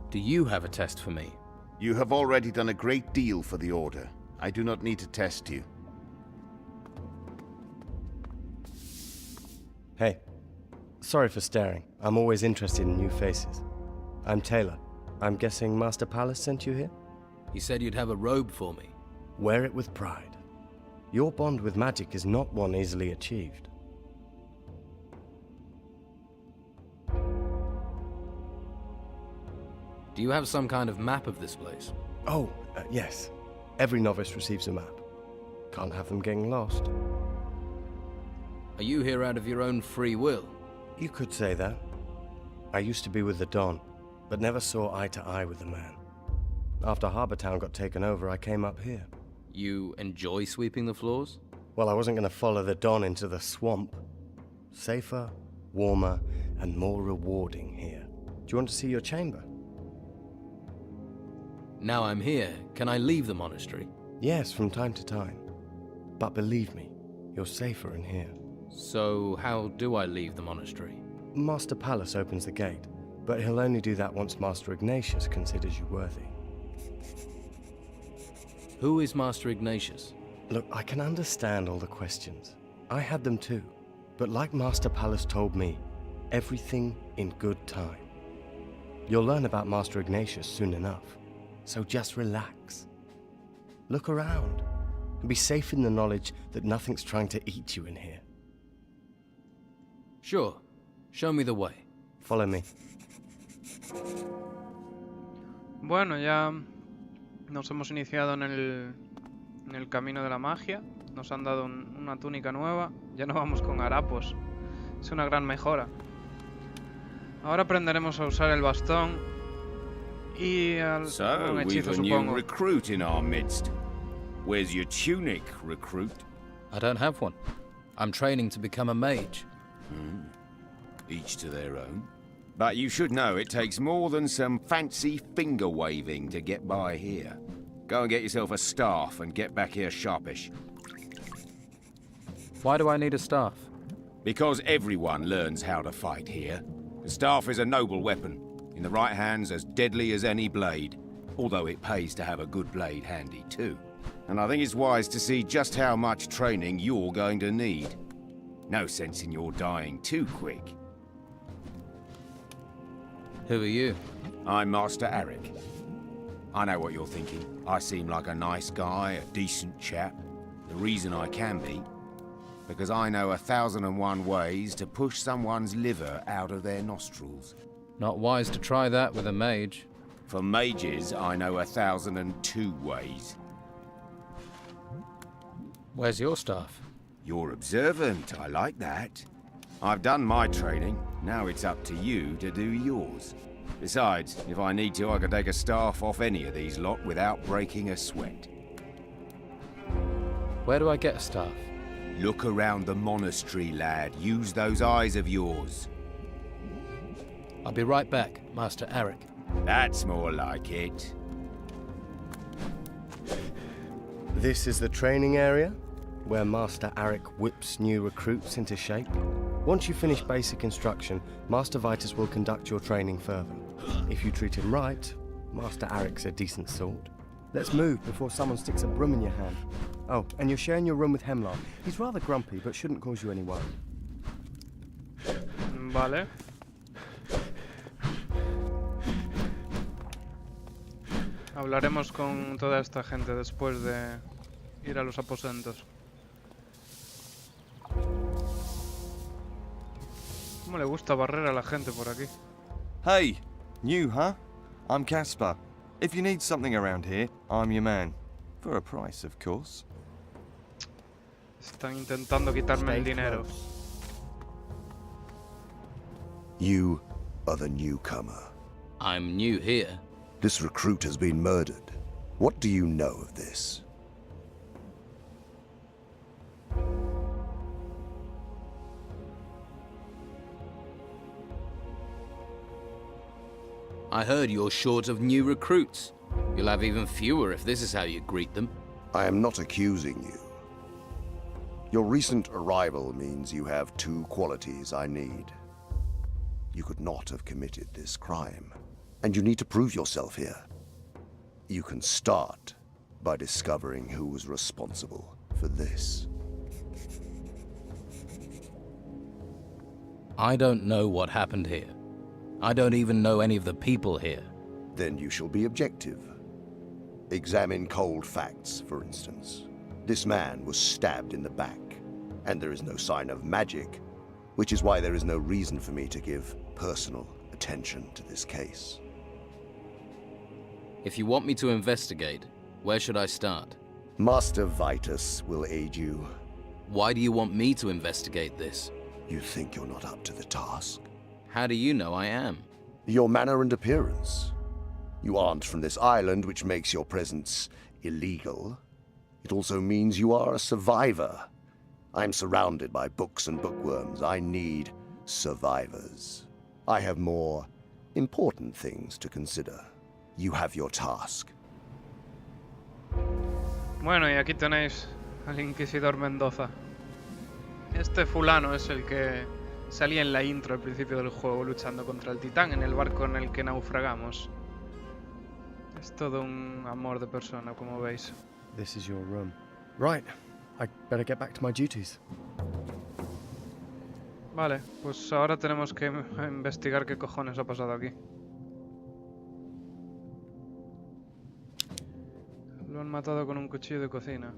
Do you have a test for me? You have already done a great deal for the Order. I do not need to test you. Hey. Sorry for staring. I'm always interested in new faces. I'm Taylor. I'm guessing Master Palace sent you here? He said you'd have a robe for me. Wear it with pride. Your bond with magic is not one easily achieved. Do you have some kind of map of this place? Oh, yes. Every novice receives a map. Can't have them getting lost. Are you here out of your own free will? You could say that. I used to be with the Don, but never saw eye to eye with the man. After Harbour Town got taken over, I came up here. You enjoy sweeping the floors? Well, I wasn't going to follow the Don into the swamp. Safer, warmer, and more rewarding here. Do you want to see your chamber? Now I'm here, can I leave the monastery? Yes, from time to time. But believe me, you're safer in here. So, how do I leave the monastery? Master Pallas opens the gate, but he'll only do that once Master Ignatius considers you worthy. Who is Master Ignatius? Look, I can understand all the questions. I had them too. But like Master Pallas told me, everything in good time. You'll learn about Master Ignatius soon enough. So just relax. Look around and be safe in the knowledge that nothing's trying to eat you in here. Sure. Show me the way. Follow me. Bueno, ya nos hemos iniciado en el camino de la magia. Nos han dado una túnica nueva. Ya no vamos con harapos. Es una gran mejora. Ahora aprenderemos a usar el bastón y un So, hechizo, we've a new supongo. recruit in our midst. Where's your tunic, recruit? I don't have one. I'm training to become a mage. Each to their own. But you should know it takes more than some fancy finger waving to get by here. Go and get yourself a staff and get back here sharpish. Why do I need a staff? Because everyone learns how to fight here. The staff is a noble weapon. In the right hands, as deadly as any blade. Although it pays to have a good blade handy too. And I think it's wise to see just how much training you're going to need. No sense in your dying too quick. Who are you? I'm Master Eric. I know what you're thinking. I seem like a nice guy, a decent chap. The reason I can be, because I know 1,001 ways to push someone's liver out of their nostrils. Not wise to try that with a mage. For mages, I know 1,002 ways. Where's your staff? You're observant, I like that. I've done my training, now it's up to you to do yours. Besides, if I need to, I can take a staff off any of these lot without breaking a sweat. Where do I get a staff? Look around the monastery, lad. Use those eyes of yours. I'll be right back, Master Eric. That's more like it. This is the training area, where Master Eric whips new recruits into shape. Once you finish basic instruction, Master Vitus will conduct your training further. If you treat him right, Master Eric's a decent sort. Let's move before someone sticks a broom in your hand. Oh, and you're sharing your room with Hemlock. He's rather grumpy, but shouldn't cause you any worry. Vale. Hablaremos con toda esta gente después de ir a los aposentos. ¿Cómo le gusta barrer a la gente por aquí? Hey, new, huh? I'm Caspar. If you need something around here, I'm your man. For a price, of course. Están intentando quitarme el dinero. You are the newcomer. I'm new here. This recruit has been murdered. What do you know of this? I heard you're short of new recruits. You'll have even fewer if this is how you greet them. I am not accusing you. Your recent arrival means you have two qualities I need. You could not have committed this crime, and you need to prove yourself here. You can start by discovering who was responsible for this. I don't know what happened here. I don't even know any of the people here. Then you shall be objective. Examine cold facts, for instance. This man was stabbed in the back, and there is no sign of magic, which is why there is no reason for me to give personal attention to this case. If you want me to investigate, where should I start? Master Vitus will aid you. Why do you want me to investigate this? You think you're not up to the task? How do you know I am? Your manner and appearance. You aren't from this island, which makes your presence illegal. It also means you are a survivor. I'm surrounded by books and bookworms. I need survivors. I have more important things to consider. You have your task. Bueno, y aquí tenéis al Inquisidor Mendoza. Este fulano es el que salía en la intro al principio del juego luchando contra el titán en el barco en el que naufragamos. Es todo un amor de persona, como veis. This is your room. Right. I better get back to my duties. Vale, pues ahora tenemos que investigar qué cojones ha pasado aquí. Lo han matado con un cuchillo de cocina.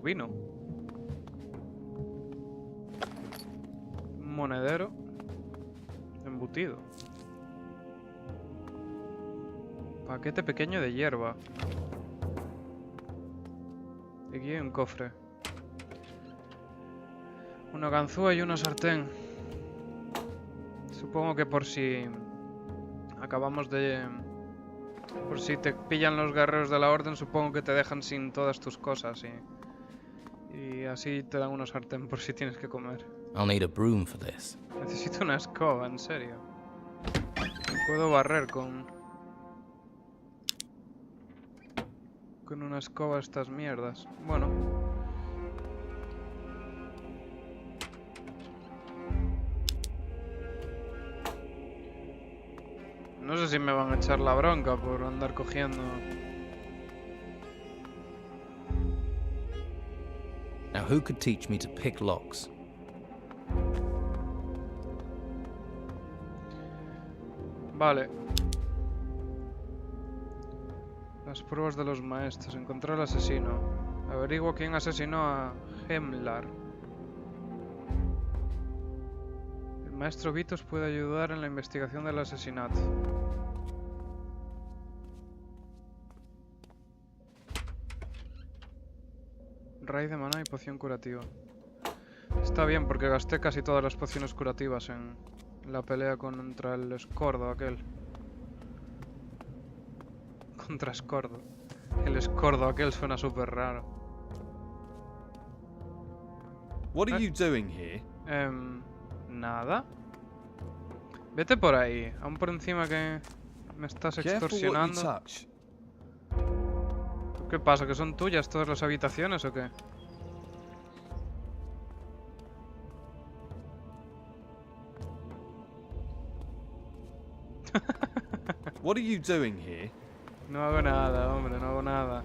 Vino. Un monedero. Embutido. Paquete pequeño de hierba. Y aquí hay un cofre. Una ganzúa y una sartén. Supongo que por si acabamos de... Por si te pillan los guerreros de la orden, supongo que te dejan sin todas tus cosas y así te dan una sartén por si tienes que comer. I'll need a broom for this. Necesito una escoba, en serio. Puedo barrer con una escoba estas mierdas. Bueno. No sé si me van a echar la bronca por andar cogiendo. Now who could teach me to pick locks? Vale. Las pruebas de los maestros. Encontrar al asesino. Averigua quién asesinó a Hemlar. El maestro Vitos puede ayudar en la investigación del asesinato. Raíz de maná y poción curativa. Está bien porque gasté casi todas las pociones curativas en la pelea contra el escordo aquel. Contra escordo. El escordo aquel suena súper raro. What are you doing here? Nada. Vete por ahí. Aún por encima que me estás extorsionando. ¿Qué pasa? ¿Que son tuyas todas las habitaciones o qué? What are you doing here? No hago nada, hombre, no hago nada.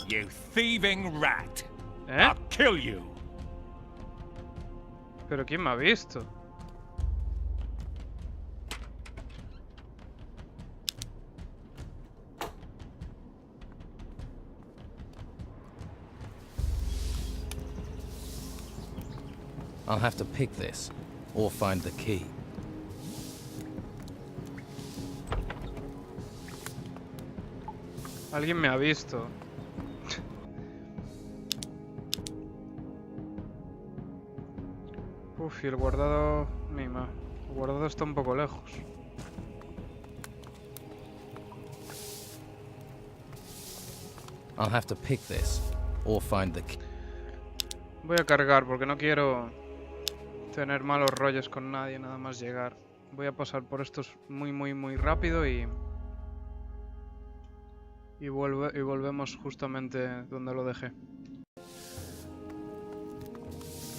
You thieving rat! ¿Eh? I'll kill you! ¿Pero quién me ha visto? I'll have to pick this, or find the key. Alguien me ha visto. Uf, y el guardado... Mima. El guardado está un poco lejos. I'll have to pick this, or find the key. Voy a cargar porque no quiero tener malos rollos con nadie nada más llegar. Voy a pasar por estos muy rápido y volvemos justamente donde lo dejé.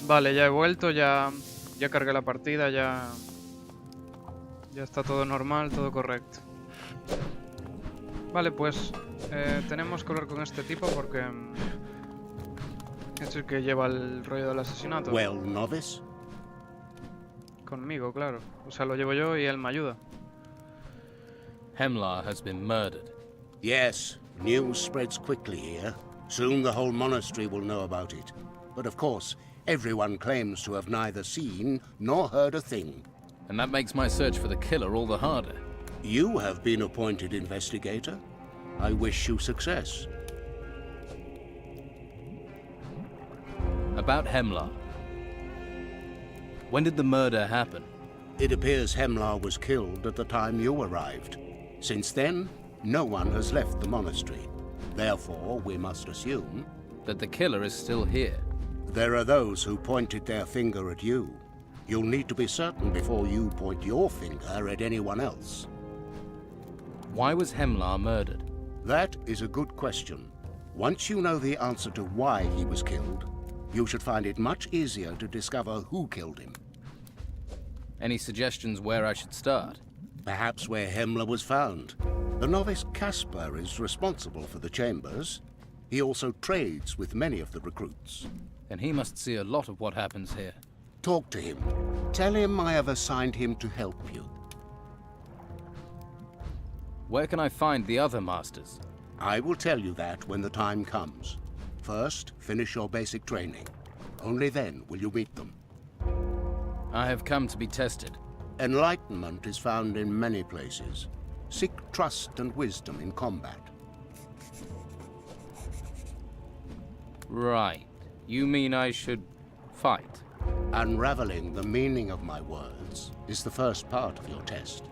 Vale, ya he vuelto, ya cargué la partida, ya está todo normal, todo correcto. Vale, pues tenemos que hablar con este tipo porque es el que lleva el rollo del asesinato. Well, novice? Conmigo, claro. O sea, lo llevo yo y él me ayuda. Hemlar has been murdered. Yes, news spreads quickly here. Soon the whole monastery will know about it. But of course, everyone claims to have neither seen nor heard a thing. And that makes my search for the killer all the harder. You have been appointed investigator. I wish you success. About Hemlar. When did the murder happen? It appears Hemlar was killed at the time you arrived. Since then, no one has left the monastery. Therefore, we must assume that the killer is still here. There are those who pointed their finger at you. You'll need to be certain before you point your finger at anyone else. Why was Hemlar murdered? That is a good question. Once you know the answer to why he was killed, you should find it much easier to discover who killed him. Any suggestions where I should start? Perhaps where Hemlar was found. The novice Caspar is responsible for the chambers. He also trades with many of the recruits. And he must see a lot of what happens here. Talk to him. Tell him I have assigned him to help you. Where can I find the other masters? I will tell you that when the time comes. First, finish your basic training. Only then will you meet them. I have come to be tested. Enlightenment is found in many places. Seek trust and wisdom in combat. Right. You mean I should fight? Unraveling the meaning of my words is the first part of your test.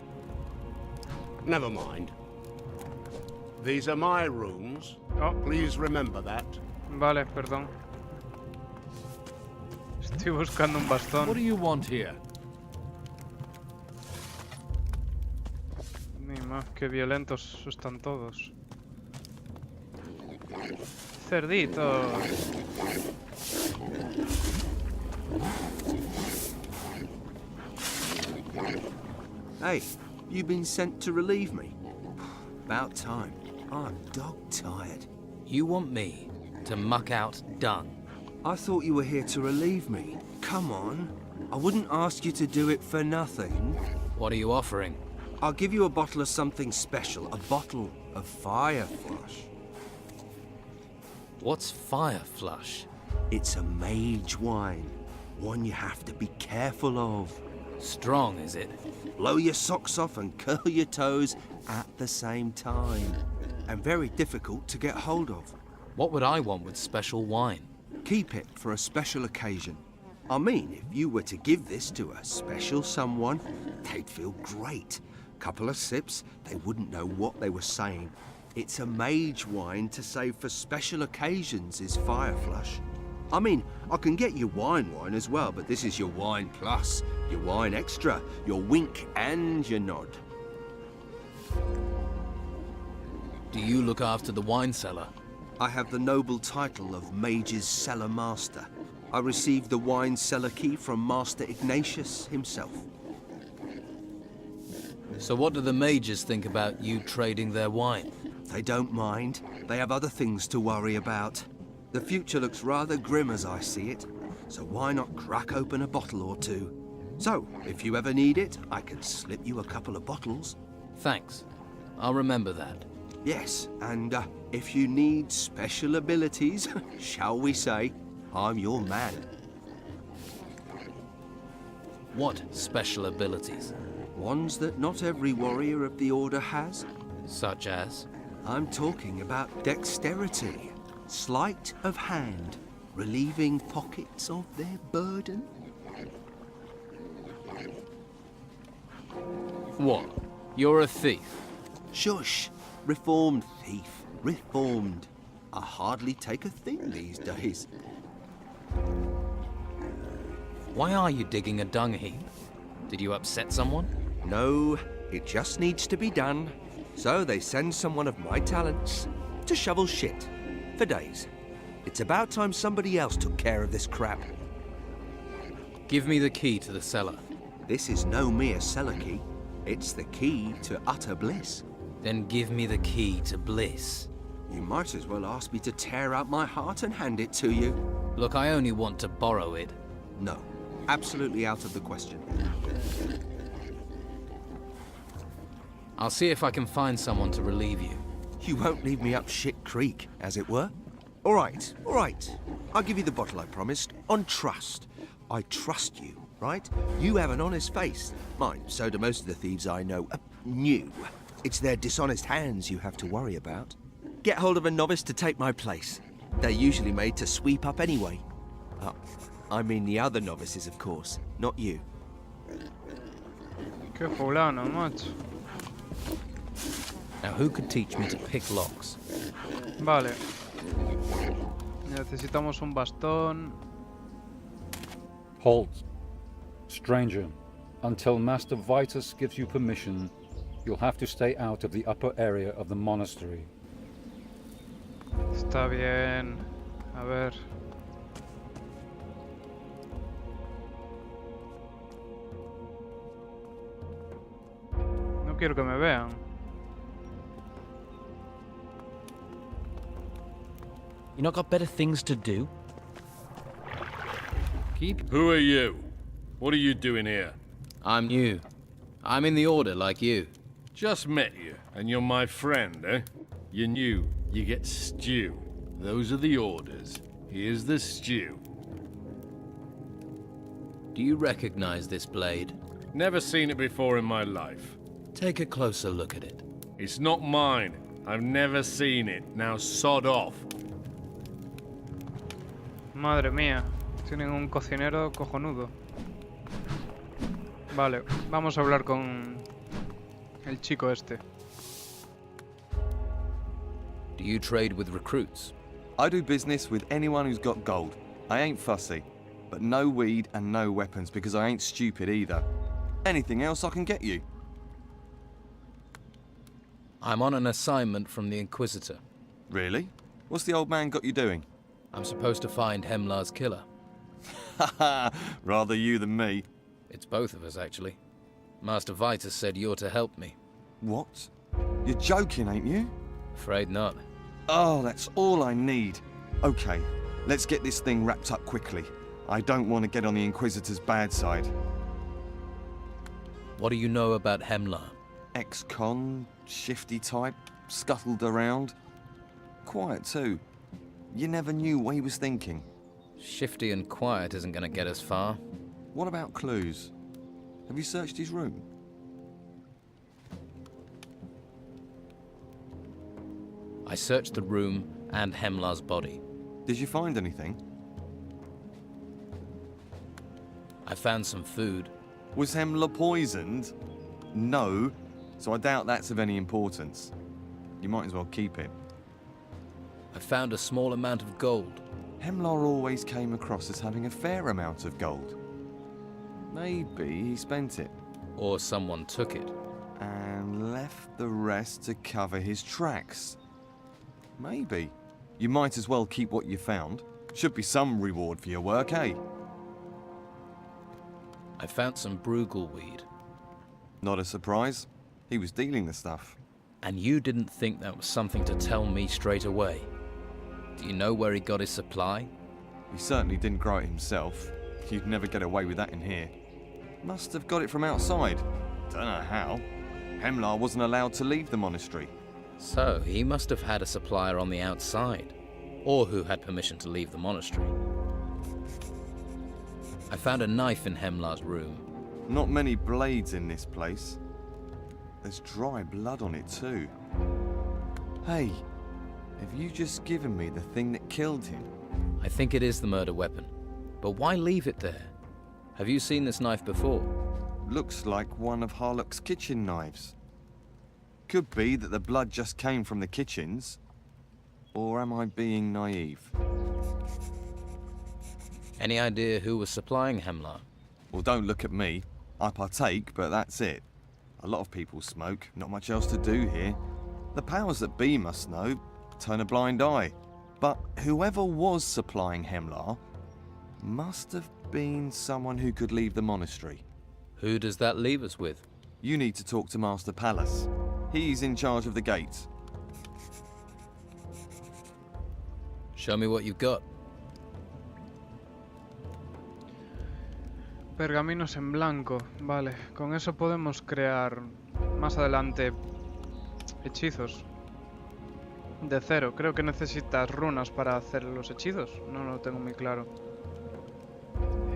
Never mind. These are my rooms. Oh. Please remember that. Vale, perdón. Estoy buscando un bastón. What do you want here? Mima, qué violentos están todos. Cerditos. Hey, you been sent to relieve me? About time. I'm dog-tired. You want me to muck out dung? I thought you were here to relieve me. Come on. I wouldn't ask you to do it for nothing. What are you offering? I'll give you a bottle of something special. A bottle of fire flush. What's fire flush? It's a mage wine. One you have to be careful of. Strong, is it? Blow your socks off and curl your toes at the same time. And very difficult to get hold of. What would I want with special wine? Keep it for a special occasion. I mean, if you were to give this to a special someone, they'd feel great. Couple of sips, they wouldn't know what they were saying. It's a mage wine to save for special occasions, is Fire Flush. I mean, I can get you wine as well, but this is your wine plus, your wine extra, your wink and your nod. Do you look after the wine cellar? I have the noble title of Mage's Cellar Master. I received the wine cellar key from Master Ignatius himself. So what do the mages think about you trading their wine? They don't mind. They have other things to worry about. The future looks rather grim as I see it, so why not crack open a bottle or two? So, if you ever need it, I can slip you a couple of bottles. Thanks. I'll remember that. Yes, and if you need special abilities, shall we say, I'm your man. What special abilities? Ones that not every warrior of the Order has. Such as? I'm talking about dexterity, sleight of hand, relieving pockets of their burden. What? You're a thief? Shush! Reformed thief. Reformed. I hardly take a thing these days. Why are you digging a dung heap? Did you upset someone? No, it just needs to be done. So they send someone of my talents to shovel shit for days. It's about time somebody else took care of this crap. Give me the key to the cellar. This is no mere cellar key. It's the key to utter bliss. Then give me the key to bliss. You might as well ask me to tear out my heart and hand it to you. Look, I only want to borrow it. No, absolutely out of the question. I'll see if I can find someone to relieve you. You won't leave me up shit creek, as it were. All right. I'll give you the bottle I promised, on trust. I trust you, right? You have an honest face. Mine, so do most of the thieves I know. New. It's their dishonest hands you have to worry about. Get hold of a novice to take my place. They're usually made to sweep up anyway. I mean the other novices, of course, not you. Qué fulano, macho. Now who could teach me to pick locks? Vale. Necesitamos un bastón. Hold. Stranger, until Master Vitus gives you permission, you'll have to stay out of the upper area of the monastery. Está bien. A ver. No quiero que me vean. You not got better things to do? Who are you? What are you doing here? I'm new. I'm in the Order like you. Just met you, and you're my friend, eh? You're new, you get stew. Those are the orders. Here's the stew. Do you recognize this blade? Never seen it before in my life. Take a closer look at it. It's not mine. I've never seen it. Now sod off. Madre mía. Tienen un cocinero cojonudo. Vale, vamos a hablar con el chico este. Do you trade with recruits? I do business with anyone who's got gold. I ain't fussy. But no weed and no weapons, because I ain't stupid either. Anything else I can get you? I'm on an assignment from the Inquisitor. Really? What's the old man got you doing? I'm supposed to find Hemlar's killer. Haha, rather you than me. It's both of us, actually. Master Vitus said you're to help me. What? You're joking, ain't you? Afraid not. Oh, that's all I need. Okay, let's get this thing wrapped up quickly. I don't want to get on the Inquisitor's bad side. What do you know about Hemlar? Ex-con, shifty type, scuttled around. Quiet too. You never knew what he was thinking. Shifty and quiet isn't going to get us far. What about clues? Have you searched his room? I searched the room and Hemlar's body. Did you find anything? I found some food. Was Hemlar poisoned? No, so I doubt that's of any importance. You might as well keep it. I found a small amount of gold. Hemlar always came across as having a fair amount of gold. Maybe he spent it. Or someone took it. And left the rest to cover his tracks. Maybe. You might as well keep what you found. Should be some reward for your work, eh? I found some Brugal weed. Not a surprise. He was dealing the stuff. And you didn't think that was something to tell me straight away? Do you know where he got his supply? He certainly didn't grow it himself. You'd never get away with that in here. Must have got it from outside. Don't know how. Hemlar wasn't allowed to leave the monastery. So, he must have had a supplier on the outside. Or who had permission to leave the monastery. I found a knife in Hemlar's room. Not many blades in this place. There's dry blood on it too. Hey, have you just given me the thing that killed him? I think it is the murder weapon. But why leave it there? Have you seen this knife before? Looks like one of Harlock's kitchen knives. Could be that the blood just came from the kitchens. Or am I being naive? Any idea who was supplying Hemlar? Well, don't look at me. I partake, but that's it. A lot of people smoke, not much else to do here. The powers that be must know, turn a blind eye. But whoever was supplying Hemlar must have been someone who could leave the monastery. Who does that leave us with? You need to talk to Master Pallas. He's in charge of the gates. Show me what you've got. Pergaminos en blanco. Vale, con eso podemos crear más adelante hechizos. De cero. Creo que necesitas runas para hacer los hechizos. No lo tengo muy claro.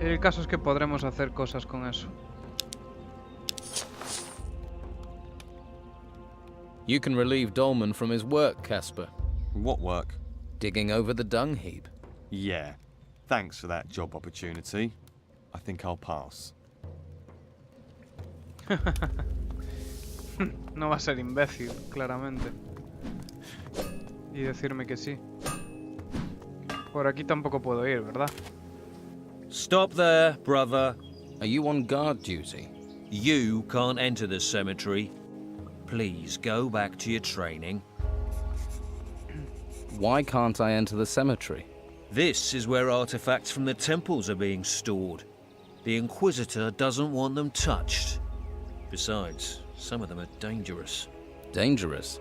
El caso es que podremos hacer cosas con eso. You can relieve Dolman from his work, Casper. What work? Digging over the dung heap. Yeah. Thanks for that job opportunity. I think I'll pass. No va a ser imbécil, claramente. Y decirme que sí. Por aquí tampoco puedo ir, ¿verdad? Stop there, brother. Are you on guard duty? You can't enter the cemetery. Please go back to your training. Why can't I enter the cemetery? This is where artifacts from the temples are being stored. The Inquisitor doesn't want them touched. Besides, some of them are dangerous. Dangerous?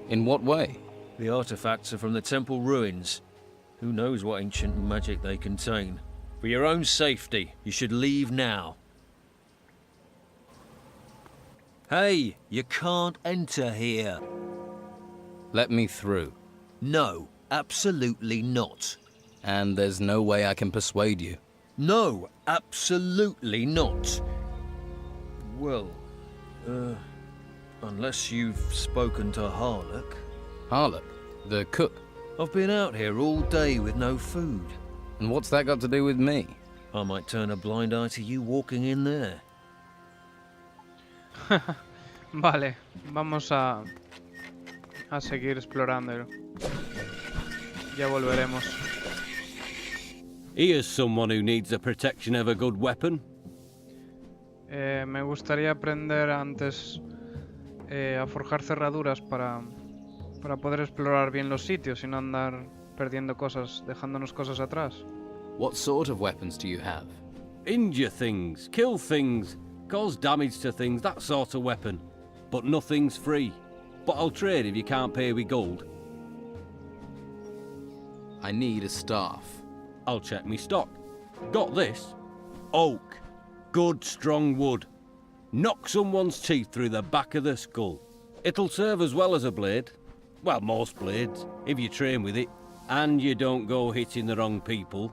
In what way? The artifacts are from the temple ruins. Who knows what ancient magic they contain? For your own safety, you should leave now. Hey, you can't enter here. Let me through. No, absolutely not. And there's no way I can persuade you? No, absolutely not. Well, unless you've spoken to Harlock. Harlock? The cook? I've been out here all day with no food. And what's that got to do with me? I might turn a blind eye to you walking in there. Vale, vamos a seguir explorando. Ya volveremos. Here's someone who needs the protection of a good weapon. Me gustaría aprender antes a forjar cerraduras para poder explorar bien los sitios y no andar perdiendo cosas, dejándonos cosas atrás. What sort of weapons do you have? Injure things, kill things, cause damage to things, that sort of weapon. But nothing's free. But I'll trade if you can't pay with gold. I need a staff. I'll check me stock. Got this? Oak. Good strong wood. Knock someone's teeth through the back of the skull. It'll serve as well as a blade. Well, most blades, if you train with it. And you don't go hitting the wrong people.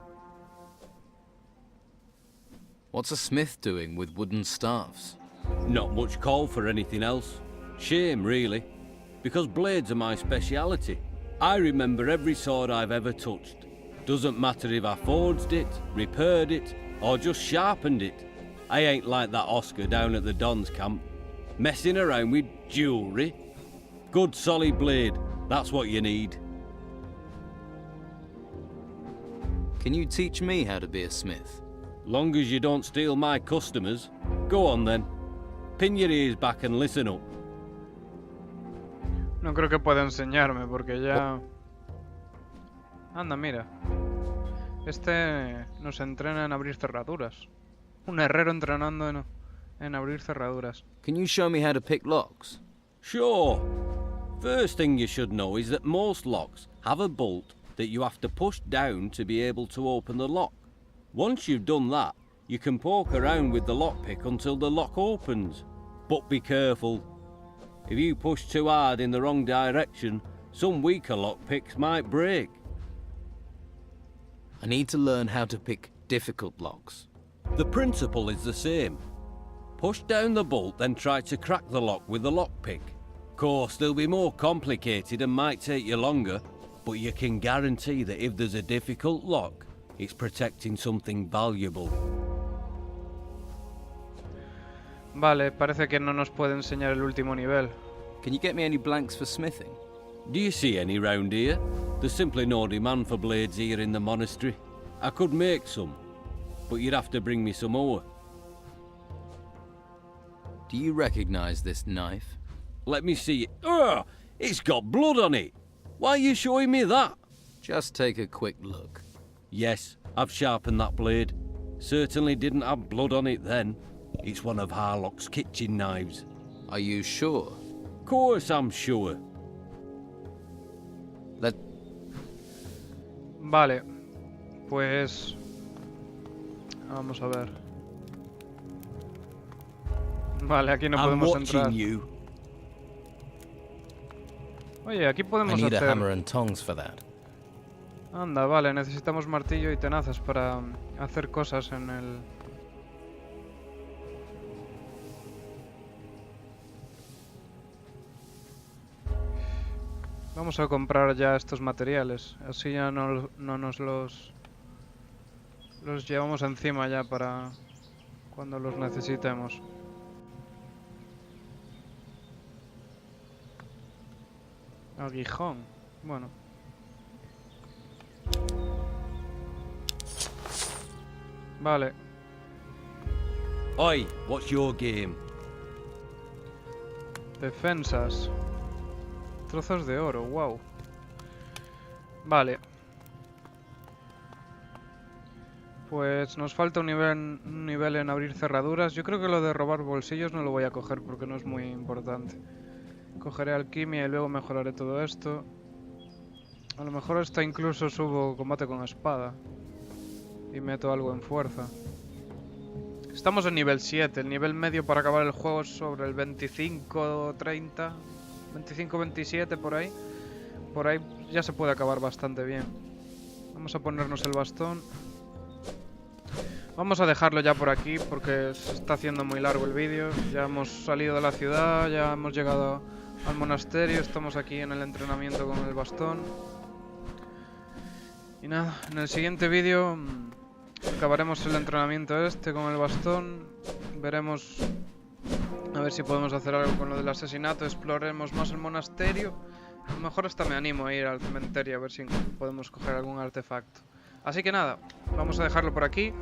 What's a smith doing with wooden staffs? Not much call for anything else. Shame, really. Because blades are my speciality. I remember every sword I've ever touched. Doesn't matter if I forged it, repaired it, or just sharpened it. I ain't like that Oscar down at the Don's camp, messing around with jewellery. Good solid blade, that's what you need. Can you teach me how to be a smith? Long as you don't steal my customers. Go on then. Pin your ears back and listen up. No creo que pueda enseñarme porque ya... Anda, mira. Este nos entrena en abrir cerraduras. Un herrero entrenando en abrir cerraduras. Can you show me how to pick locks? Sure. First thing you should know is that most locks have a bolt that you have to push down to be able to open the lock. Once you've done that, you can poke around with the lockpick until the lock opens. But be careful. If you push too hard in the wrong direction, some weaker lockpicks might break. I need to learn how to pick difficult locks. The principle is the same. Push down the bolt, then try to crack the lock with the lockpick. Of course, they'll be more complicated and might take you longer, but you can guarantee that if there's a difficult lock, it's protecting something valuable. Vale, parece que no nos puede enseñar el último nivel. Can you get me any blanks for smithing? Do you see any round here? There's simply no demand for blades here in the monastery. I could make some, but you'd have to bring me some ore. Do you recognize this knife? Let me see it. Ugh! It's got blood on it! Why are you showing me that? Just take a quick look. Yes, I've sharpened that blade. Certainly didn't have blood on it then. It's one of Harlock's kitchen knives. Are you sure? Of course I'm sure. Vale, pues... Vamos a ver. Vale, aquí no podemos entrar. Oye, aquí podemos I need hacer... a hammer and tongs for that. Anda, vale, necesitamos martillo y tenazas para hacer cosas en el... Vamos a comprar ya estos materiales, así ya no nos los llevamos encima ya para cuando los necesitemos. Aguijón, bueno. Vale. Oi, what's your game? Defensas. Trozos de oro, wow. Vale. Pues nos falta un nivel en abrir cerraduras. Yo creo que lo de robar bolsillos no lo voy a coger porque no es muy importante. Cogeré alquimia y luego mejoraré todo esto. A lo mejor hasta incluso subo combate con espada. Y meto algo en fuerza. Estamos en nivel 7. El nivel medio para acabar el juego es sobre el 25-30. 25-27 por ahí. Por ahí ya se puede acabar bastante bien. Vamos a ponernos el bastón. Vamos a dejarlo ya por aquí porque se está haciendo muy largo el vídeo. Ya hemos salido de la ciudad, ya hemos llegado al monasterio. Estamos aquí en el entrenamiento con el bastón. Y nada, en el siguiente vídeo acabaremos el entrenamiento este con el bastón. Veremos a ver si podemos hacer algo con lo del asesinato. Exploremos más el monasterio. A lo mejor hasta me animo a ir al cementerio a ver si podemos coger algún artefacto. Así que nada, vamos a dejarlo por aquí.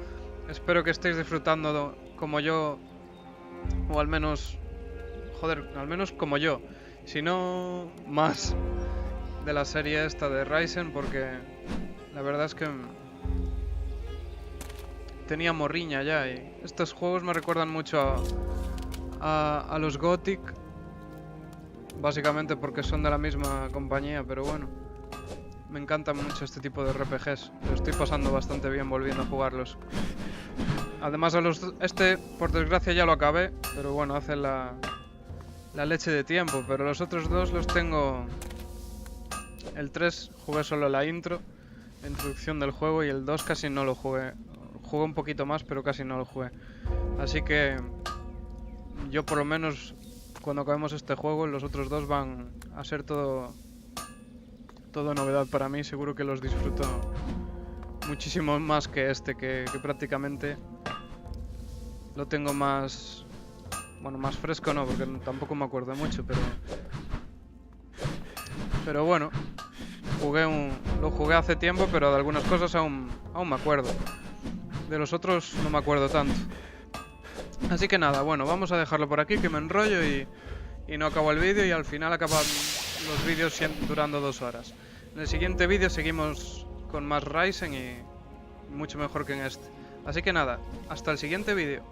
Espero que estéis disfrutando como yo. O al menos... Joder, al menos como yo. Si no, más de la serie esta de Ryzen, porque la verdad es que tenía morriña ya. Y estos juegos me recuerdan mucho a los Gothic. Básicamente porque son de la misma compañía, pero bueno. Me encantan mucho este tipo de RPGs. Lo estoy pasando bastante bien volviendo a jugarlos. Además este, por desgracia, ya lo acabé. Pero bueno, hace la leche de tiempo. Pero los otros dos los tengo... El 3 jugué solo la intro, la introducción del juego. Y el 2 casi no lo jugué. Jugué un poquito más, pero casi no lo jugué. Así que... Yo por lo menos... Cuando acabemos este juego, los otros dos van a ser todo novedad para mí. Seguro que los disfruto muchísimo más que este, que prácticamente lo tengo más... Bueno, más fresco no, porque tampoco me acuerdo mucho, pero bueno, lo jugué hace tiempo, pero de algunas cosas aún me acuerdo. De los otros no me acuerdo tanto. Así que nada, bueno, vamos a dejarlo por aquí, que me enrollo y no acabo el vídeo y al final acaban los vídeos durando 2 horas. En el siguiente vídeo seguimos con más Ryzen y mucho mejor que en este. Así que nada, hasta el siguiente vídeo.